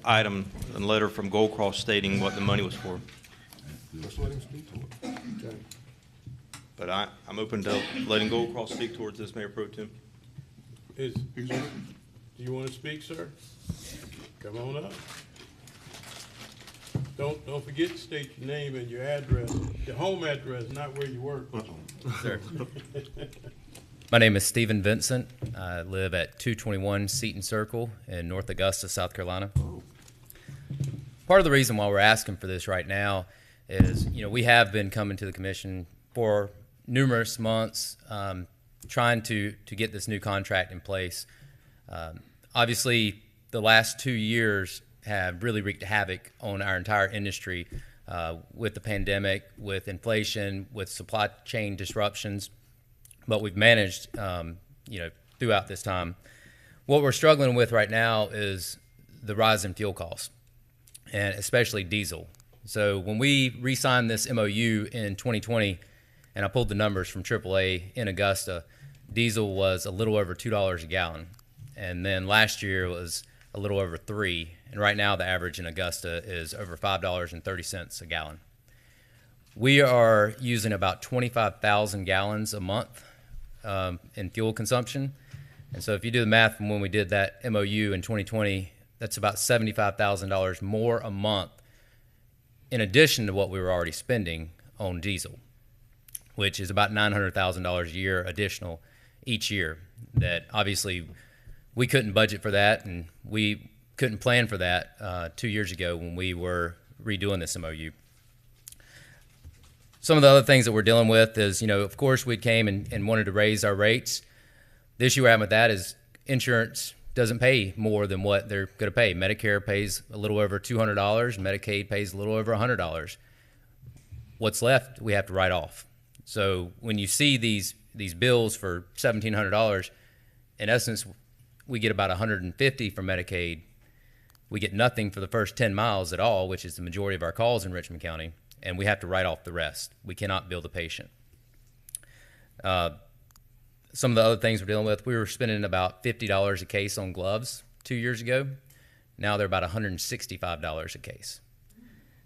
item, a letter from Gold Cross stating what the money was for. But I'm open to letting Gold Cross speak towards this, Mayor Pro Tem.
Do you want to speak, sir? Come on up. Don't forget to state your name and your address, your home address, not where you work.
Sure. My name is Stephen Vincent. I live at 221 Seton Circle in North Augusta, South Carolina. Part of the reason why we're asking for this right now is, we have been coming to the commission for numerous months, trying to get this new contract in place. Obviously, the last 2 years have really wreaked havoc on our entire industry with the pandemic, with inflation, with supply chain disruptions. But we've managed, throughout this time. What we're struggling with right now is the rise in fuel costs, and especially diesel. So when we re-signed this MOU in 2020, and I pulled the numbers from AAA in Augusta, diesel was a little over $2 a gallon. And then last year was a little over $3. And right now the average in Augusta is over $5.30 a gallon. We are using about 25,000 gallons a month in fuel consumption. And so if you do the math from when we did that MOU in 2020, that's about $75,000 more a month in addition to what we were already spending on diesel, which is about $900,000 a year additional each year. That obviously we couldn't budget for that, and we couldn't plan for that 2 years ago when we were redoing this MOU. Some of the other things that we're dealing with is, of course, we came and wanted to raise our rates. The issue we're having with that is insurance doesn't pay more than what they're going to pay. Medicare pays a little over $200. Medicaid pays a little over $100. What's left, we have to write off. So when you see these bills for $1,700, in essence, we get about $150 from Medicaid. We get nothing for the first 10 miles at all, which is the majority of our calls in Richmond County, and we have to write off the rest. We cannot bill the patient. Some of the other things we're dealing with, we were spending about $50 a case on gloves 2 years ago. Now they're about $165 a case.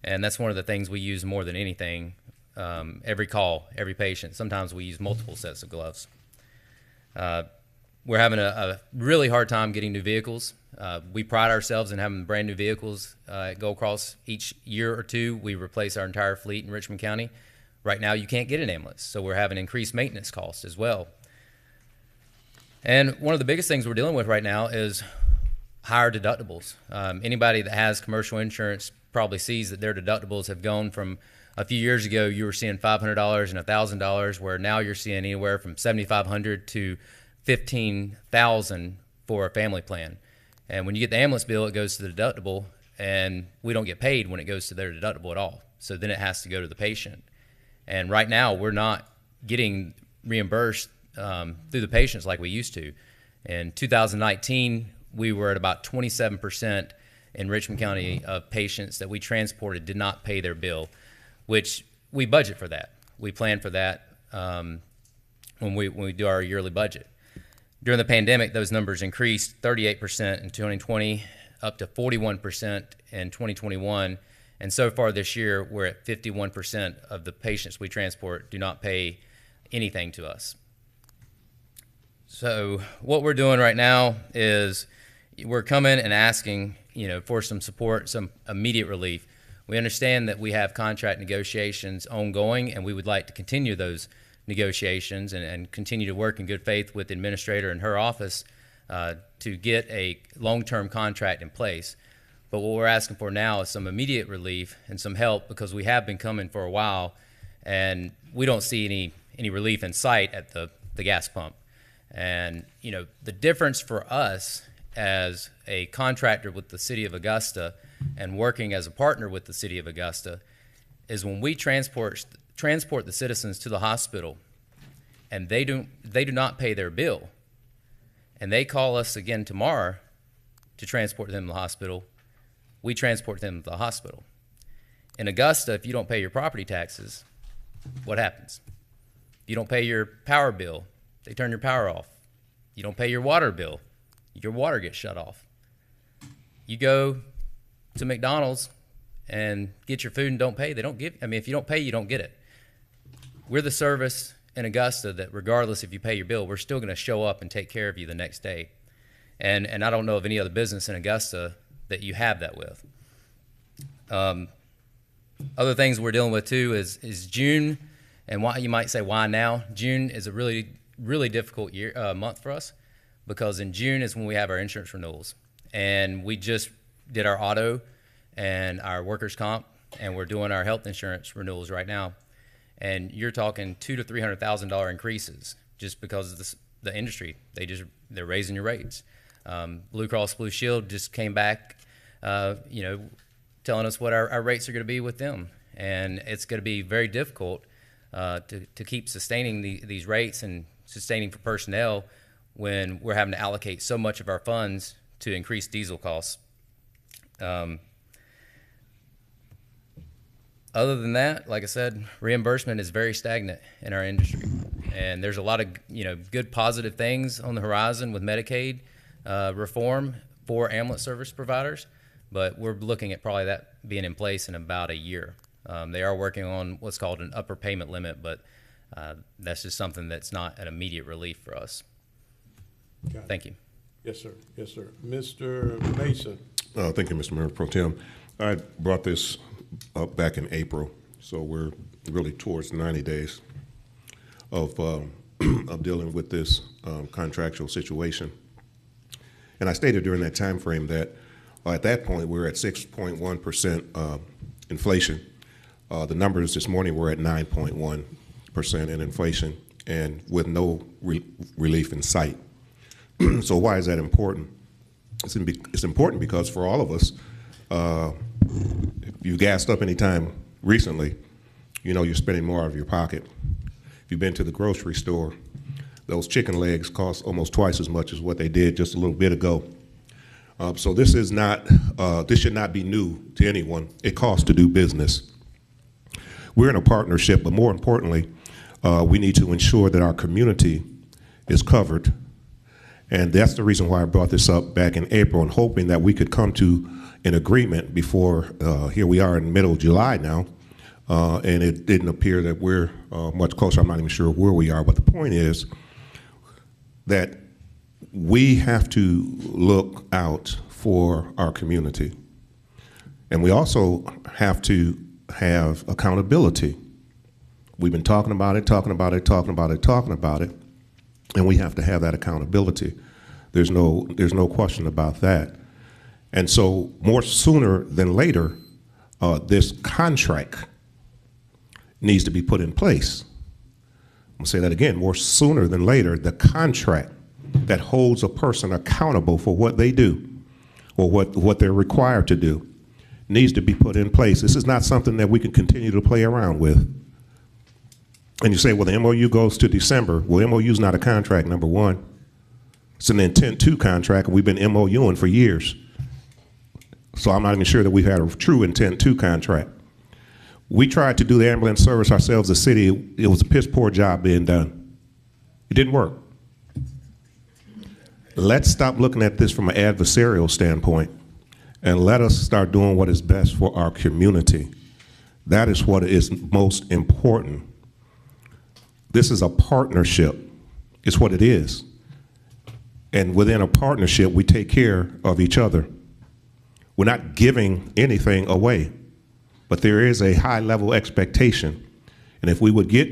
And that's one of the things we use more than anything. Every call, every patient, sometimes we use multiple sets of gloves. We're having a really hard time getting new vehicles. We pride ourselves in having brand new vehicles at Gold Cross. Each year or two, we replace our entire fleet in Richmond County. Right now, you can't get an ambulance, so we're having increased maintenance costs as well. And one of the biggest things we're dealing with right now is higher deductibles. Anybody that has commercial insurance probably sees that their deductibles have gone from a few years ago, you were seeing $500 and $1,000, where now you're seeing anywhere from $7,500 to $15,000 for a family plan. And when you get the ambulance bill, it goes to the deductible, and we don't get paid when it goes to their deductible at all. So then it has to go to the patient. And right now, we're not getting reimbursed through the patients like we used to. In 2019, we were at about 27% in Richmond County of patients that we transported did not pay their bill, which we budget for that. We plan for that when we do our yearly budget. During the pandemic, those numbers increased 38% in 2020, up to 41% in 2021, and so far this year, we're at 51% of the patients we transport do not pay anything to us. So what we're doing right now is we're coming and asking, for some support, some immediate relief. We understand that we have contract negotiations ongoing, and we would like to continue those negotiations and continue to work in good faith with the administrator and her office to get a long-term contract in place. But what we're asking for now is some immediate relief and some help, because we have been coming for a while, and we don't see any relief in sight at the gas pump. And, the difference for us as a contractor with the City of Augusta and working as a partner with the City of Augusta is when we transport the citizens to the hospital and they do not pay their bill, and they call us again tomorrow to transport them to the hospital, we transport them to the hospital. In Augusta, if you don't pay your property taxes, what happens? You don't pay your power bill, they turn your power off. You don't pay your water bill, your water gets shut off. You go to McDonald's and get your food and don't pay, if you don't pay, you don't get it. We're the service in Augusta that regardless if you pay your bill, we're still going to show up and take care of you the next day. And I don't know of any other business in Augusta that you have that with. Other things we're dealing with too is June, and why you might say why now? June is a really difficult month for us, because in June is when we have our insurance renewals, and we just did our auto and our workers' comp, and we're doing our health insurance renewals right now, and you're talking $200,000 to $300,000 increases just because of the industry. They're raising your rates. Blue Cross Blue Shield just came back, telling us what our rates are going to be with them, and it's going to be very difficult to keep sustaining these rates and sustaining for personnel when we're having to allocate so much of our funds to increase diesel costs. Other than that, like I said, reimbursement is very stagnant in our industry, and there's a lot of good positive things on the horizon with Medicaid reform for ambulance service providers, but we're looking at probably that being in place in about a year. They are working on what's called an upper payment limit, but that's just something that's not an immediate relief for us. Thank you.
Yes, sir. Yes, sir. Mr. Mason.
Thank you, Mr. Mayor Pro Tem. I brought this up back in April, so we're really towards 90 days of dealing with this contractual situation. And I stated during that time frame that at that point we were at 6.1% inflation. The numbers this morning were at 9.1% in inflation, and with no relief in sight. So why is that important? It's important because for all of us, if you've gassed up any time recently, you're spending more out of your pocket. If you've been to the grocery store, those chicken legs cost almost twice as much as what they did just a little bit ago. So this should not be new to anyone. It costs to do business. We're in a partnership, but more importantly, we need to ensure that our community is covered. And that's the reason why I brought this up back in April, and hoping that we could come to an agreement before, here we are in the middle of July now, and it didn't appear that we're much closer. I'm not even sure where we are, but the point is that we have to look out for our community. And we also have to have accountability. We've been talking about it, and we have to have that accountability. There's no question about that. And so more sooner than later, this contract needs to be put in place. I'm gonna say that again, more sooner than later, the contract that holds a person accountable for what they do or what they're required to do needs to be put in place. This is not something that we can continue to play around with. And you say, well, the MOU goes to December. Well, MOU is not a contract, number one. It's an intent to contract, and we've been MOUing for years. So I'm not even sure that we've had a true intent to contract. We tried to do the ambulance service ourselves, the city. It was a piss poor job being done. It didn't work. Let's stop looking at this from an adversarial standpoint, and let us start doing what is best for our community. That is what is most important. This is a partnership. It's what it is. And within a partnership, we take care of each other. We're not giving anything away, but there is a high level expectation. And if we would get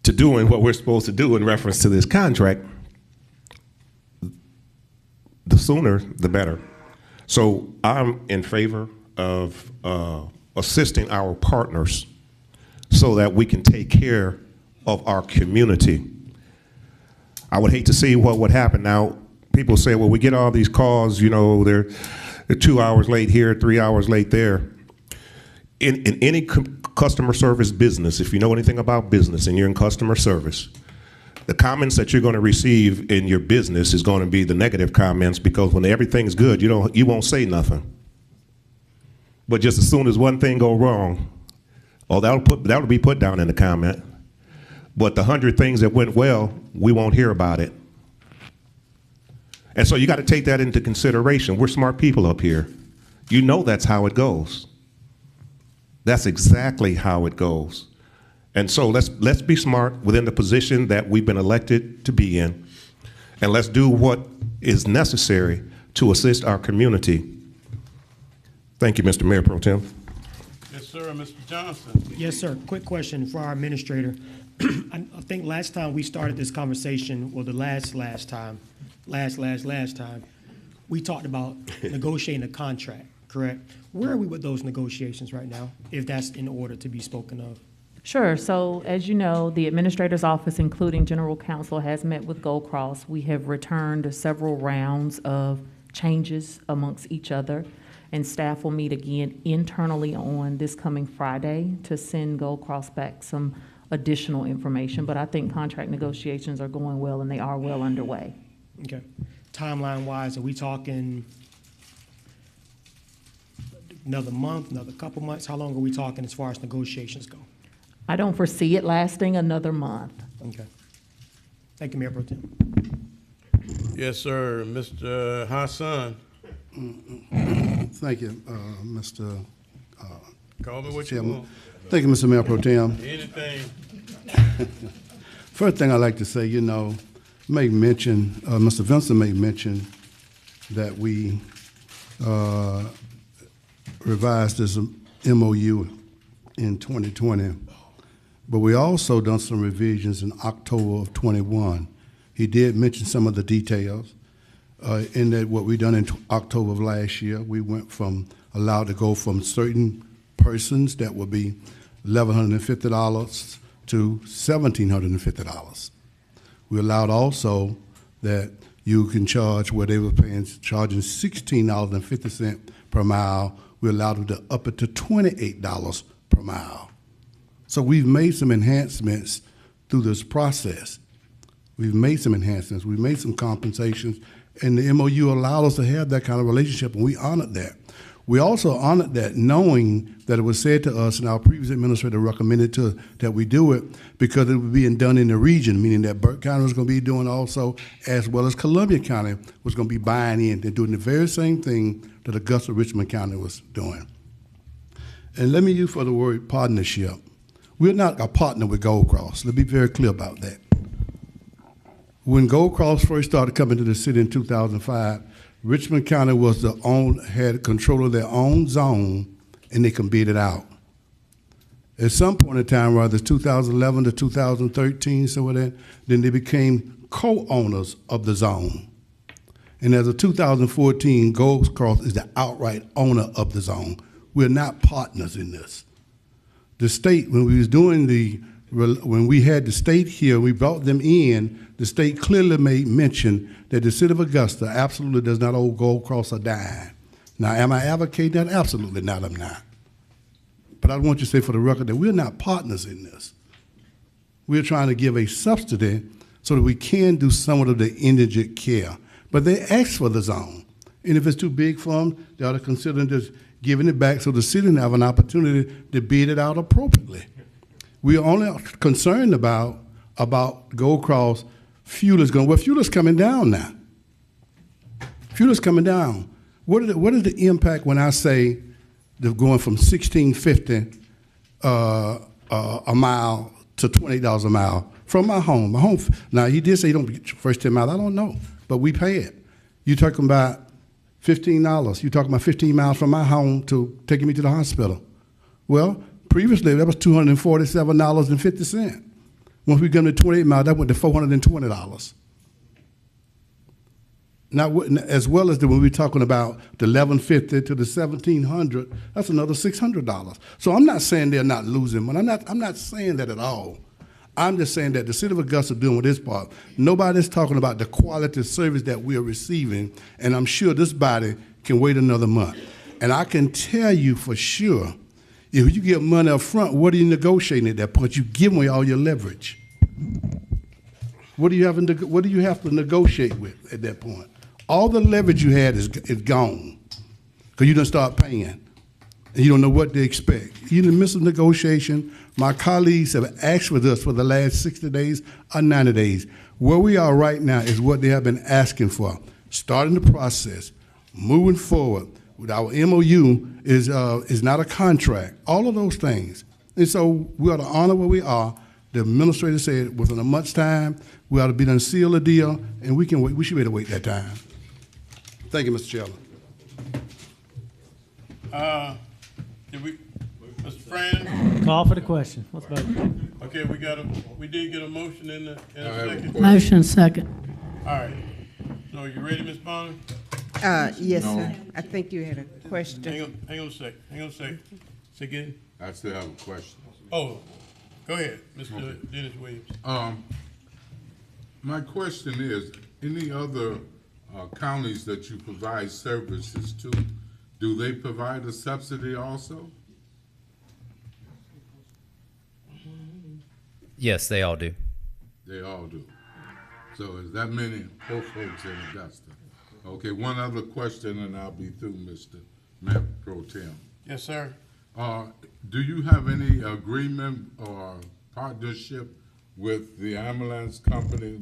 to doing what we're supposed to do in reference to this contract, the sooner, the better. So I'm in favor of assisting our partners so that we can take care of our community. I would hate to see what would happen now. People say, well, we get all these calls, they're 2 hours late here, 3 hours late there. In any customer service business, if you know anything about business and you're in customer service, the comments that you're going to receive in your business is going to be the negative comments, because when everything's good, you won't say nothing. But just as soon as one thing go wrong, that'll be put down in the comment. But the 100 things that went well, we won't hear about it. And so you got to take that into consideration. We're smart people up here. That's how it goes. That's exactly how it goes. And so let's be smart within the position that we've been elected to be in, and let's do what is necessary to assist our community Thank you, Mr. Mayor Pro Tem.
Yes, sir. Mr. Johnson.
Yes, sir. Quick question for our administrator. I think last time we started this conversation, well, the last time, we talked about negotiating a contract, correct? Where are we with those negotiations right now, if that's in order to be spoken of?
Sure. So as you know, the administrator's office, including general counsel, has met with Gold Cross. We have returned several rounds of changes amongst each other, and staff will meet again internally on this coming Friday to send Gold Cross back some additional information. But I think contract negotiations are going well, and they are well underway.
Okay. Timeline-wise, are we talking another month, another couple months? How long are we talking as far as negotiations go?
I don't foresee it lasting another month.
Okay. Thank you, Mayor Pro Tem.
Yes, sir. Mr. Hassan.
Thank you, Mr.
Call me what you
Chairman.
want.
Thank you, Mr. Mayor Pro Tem.
Anything.
First thing I'd like to say, made mention, Mr. Vincent made mention that we revised this MOU in 2020, but we also done some revisions in October of 21. He did mention some of the details. In that what we done in October of last year, we went from allowed to go from certain persons that would be $1,150 to $1,750. We allowed also that you can charge where they were charging $16.50 per mile. We allowed them to up it to $28 per mile. So we've made some enhancements through this process. We've made some enhancements. We've made some compensations, and the MOU allowed us to have that kind of relationship, and we honored that. We also honored that, knowing that it was said to us, and our previous administrator recommended that we do it because it was being done in the region, meaning that Burke County was going to be doing also, as well as Columbia County was going to be buying in and doing the very same thing that Augusta Richmond County was doing. And let me use for the word partnership. We're not a partner with Gold Cross. Let's be very clear about that. When Gold Cross first started coming to the city in 2005, Richmond County had control of their own zone, and they can bid it out. At some point in time, rather 2011 to 2013, then they became co-owners of the zone. And as of 2014, Gold Cross is the outright owner of the zone. We're not partners in this. The state, when we had the state here, we brought them in, the state clearly made mention that the city of Augusta absolutely does not owe Gold Cross a dime. Now, am I advocating that? Absolutely not, I'm not. But I want you to say for the record that we're not partners in this. We're trying to give a subsidy so that we can do some of the indigent care. But they asked for the zone. And if it's too big for them, they ought to consider just giving it back so the city can have an opportunity to bid it out appropriately. We are only concerned about Gold Cross. Fuel is coming down now. Fuel is coming down. What is the impact when I say they're going from $16.50 a mile to $28 a mile from my home? Now, he did say you don't get your first 10 miles. I don't know, but we pay it. You're talking about $15. You're talking about 15 miles from my home to taking me to the hospital. Well, previously, that was $247.50. Once we got to 28 miles, that went to $420. Now, as well as when we're talking about the $1,150 to the $1,700, that's another $600. So I'm not saying they're not losing money. I'm not saying that at all. I'm just saying that the city of Augusta doing with this part. Nobody's talking about the quality of service that we are receiving, and I'm sure this body can wait another month. And I can tell you for sure, if you get money up front, what are you negotiating at that point? You give away all your leverage. What do you have to negotiate with at that point? All the leverage you had is gone because you done start paying, and you don't know what to expect. You're in the midst of negotiation. My colleagues have asked with us for the last 60 days or 90 days. Where we are right now is what they have been asking for. Starting the process, moving forward. With our MOU is not a contract. All of those things. And so we ought to honor where we are. The administrator said within a month's time, we ought to be done seal a deal, and we can wait. We should be able to wait that time. Thank you, Mr. Chairman.
Did we, Mr. Fran?
Call for the question. Let's vote.
Okay, we did get a motion in the second.
Motion second.
All right. So you ready, Ms. Bonner?
Yes,
No.
sir. I think you had a question.
Hang on a sec. Say again.
I still have a question.
Oh, go ahead, Mr. Dennis Williams.
My question is, any other counties that you provide services to, do they provide a subsidy also?
Yes, they all do.
They all do. So is that many poor folks in Augusta? Okay, one other question and I'll be through, Mr. Mayor Pro Tem.
Yes, sir.
Do you have any agreement or partnership with the ambulance company?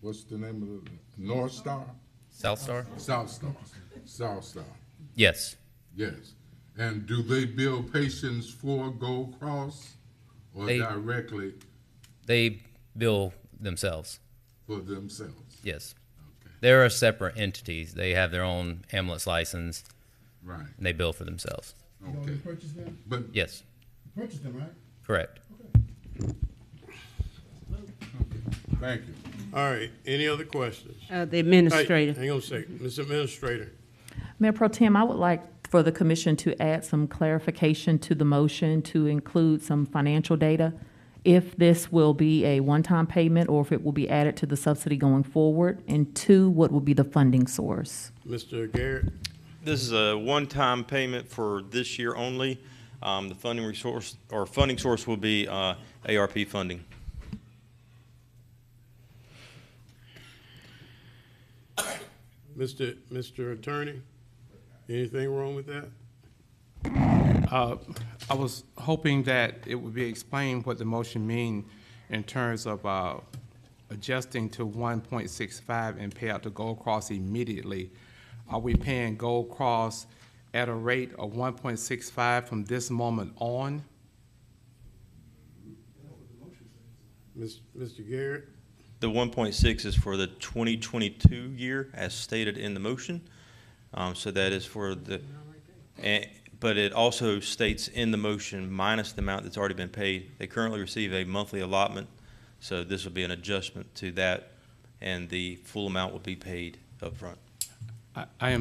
What's the name of it? North Star?
South Star?
South Star.
Yes.
Yes. And do they bill patients for Gold Cross or directly
They bill themselves.
for themselves?
Yes. They're a separate entities. They have their own ambulance license.
Right.
And they bill for themselves.
Okay. But
Yes.
Purchase them, right?
Correct.
thank you.
All right, any other questions?
The administrator.
Hey, hang on a second, Mr. Administrator.
Mayor Pro Tem, I would like for the commission to add some clarification to the motion to include some financial data. If this will be a one-time payment or if it will be added to the subsidy going forward. And two, what will be the funding source?
Mr. Garrett?
This is a one-time payment for this year only. The funding source will be ARP funding.
Mr. Attorney, anything wrong with that?
I was hoping that it would be explained what the motion mean in terms of adjusting to 1.65 and pay out to Gold Cross immediately. Are we paying Gold Cross at a rate of 1.65 from this moment on?
Mr. Garrett?
The 1.6 is for the 2022 year, as stated in the motion. So that is for the, but it also states in the motion minus the amount that's already been paid. They currently receive a monthly allotment, so this will be an adjustment to that, and the full amount will be paid upfront.
I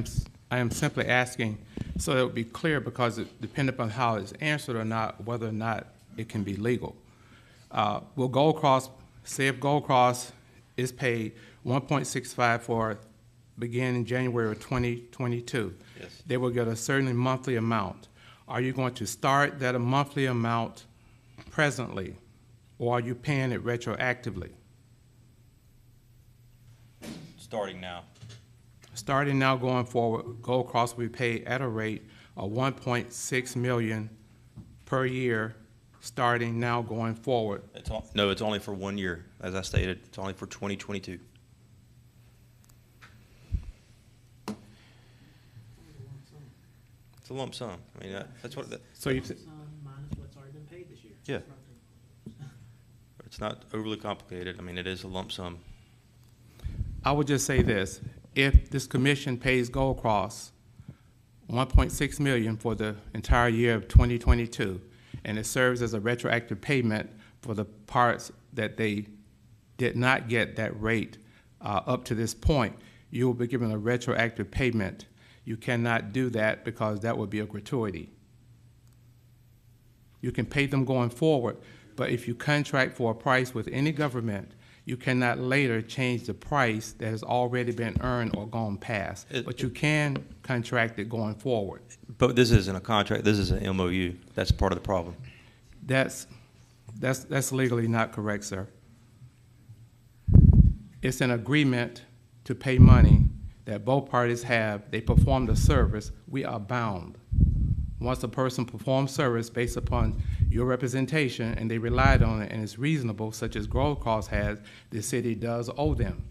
am simply asking so that it would be clear, because it depends upon how it's answered or not, whether or not it can be legal. Will Gold Cross, say if Gold Cross is paid 1.65 for beginning January of 2022,
yes,
they will get a certain monthly amount. Are you going to start that monthly amount presently, or are you paying it retroactively?
Starting now.
Starting now going forward, Gold Cross will be paid at a rate of $1.6 million per year, starting now going forward.
No, it's only for 1 year. As I stated, it's only for 2022. It's a lump sum. I mean, that's what.
So you.
Minus what's already been paid this year.
Yeah. It's not overly complicated. I mean, it is a lump sum.
I would just say this: if this commission pays Gold Cross $1.6 million for the entire year of 2022, and it serves as a retroactive payment for the parts that they did not get that rate up to this point, you will be given a retroactive payment. You cannot do that because that would be a gratuity. You can pay them going forward, but if you contract for a price with any government, you cannot later change the price that has already been earned or gone past. But you can contract it going forward.
But this isn't a contract. This is an MOU. That's part of the problem.
That's legally not correct, sir. It's an agreement to pay money that both parties have. They perform the service. We are bound. Once a person performs service based upon your representation and they relied on it and it's reasonable, such as Gold Cross has, the city does owe them.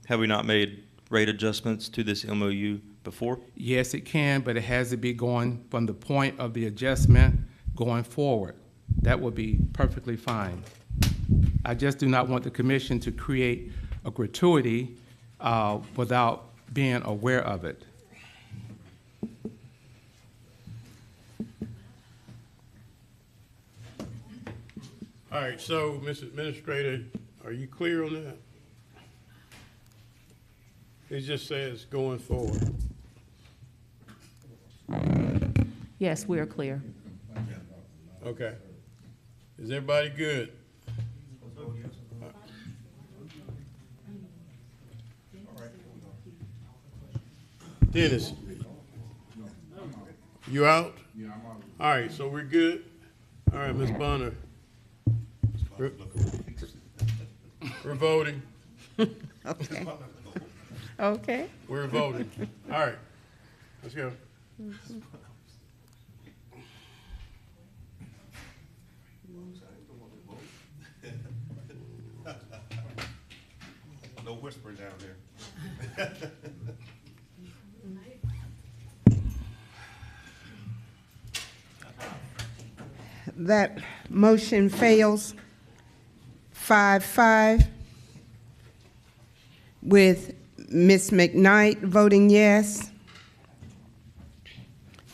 Have we not made rate adjustments to this MOU before?
Yes, it can, but it has to be going from the point of the adjustment going forward. That would be perfectly fine. I just do not want the commission to create a gratuity without being aware of it.
All right, so, Mr. Administrator, are you clear on that? It just says going forward.
Yes, we are clear.
Okay. Is everybody good? Dennis, you out? Yeah, I'm out. All right, so we're good? All right, Ms. Bonner. We're voting.
Okay. Okay.
We're voting. All right, let's go.
No whispering down there.
That motion fails 5-5 with Ms. McKnight voting yes,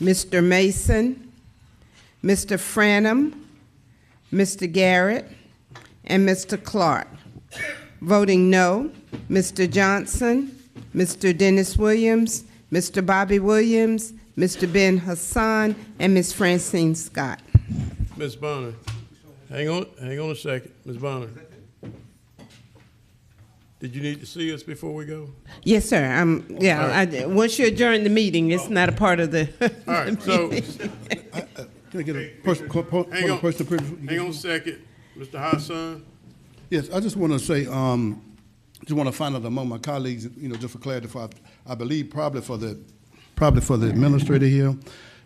Mr. Mason, Mr. Franham, Mr. Garrett, and Mr. Clark. Voting no, Mr. Johnson, Mr. Dennis Williams, Mr. Bobby Williams, Mr. Ben Hassan, and Ms. Francine Scott.
Ms. Bonner, hang on a second. Ms. Bonner. Did you need to see us before we go?
Yes, sir. Once you adjourn the meeting, it's not a part of the.
All right, so.
Can I get a question?
Hang on a second, Mr. Hassan.
Yes, I just want to say, just want to find out among my colleagues, just for clarity, I believe probably for the administrator here,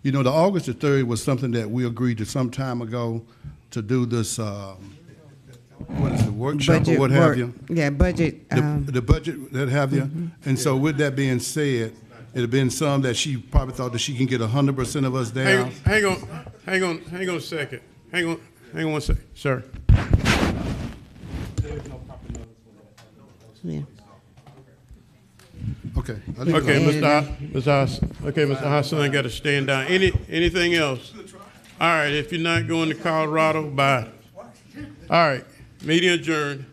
the August the 3rd was something that we agreed to some time ago to do this, what is it, workshop or what have you?
Yeah, budget.
The budget that have you. And so with that being said, it had been some that she probably thought that she can get 100% of us down.
Hang on a second. Hang on one second, sir.
Yeah.
Okay.
Mr. Hassan got to stand down. Anything else? All right, if you're not going to Colorado, bye. All right, meeting adjourned.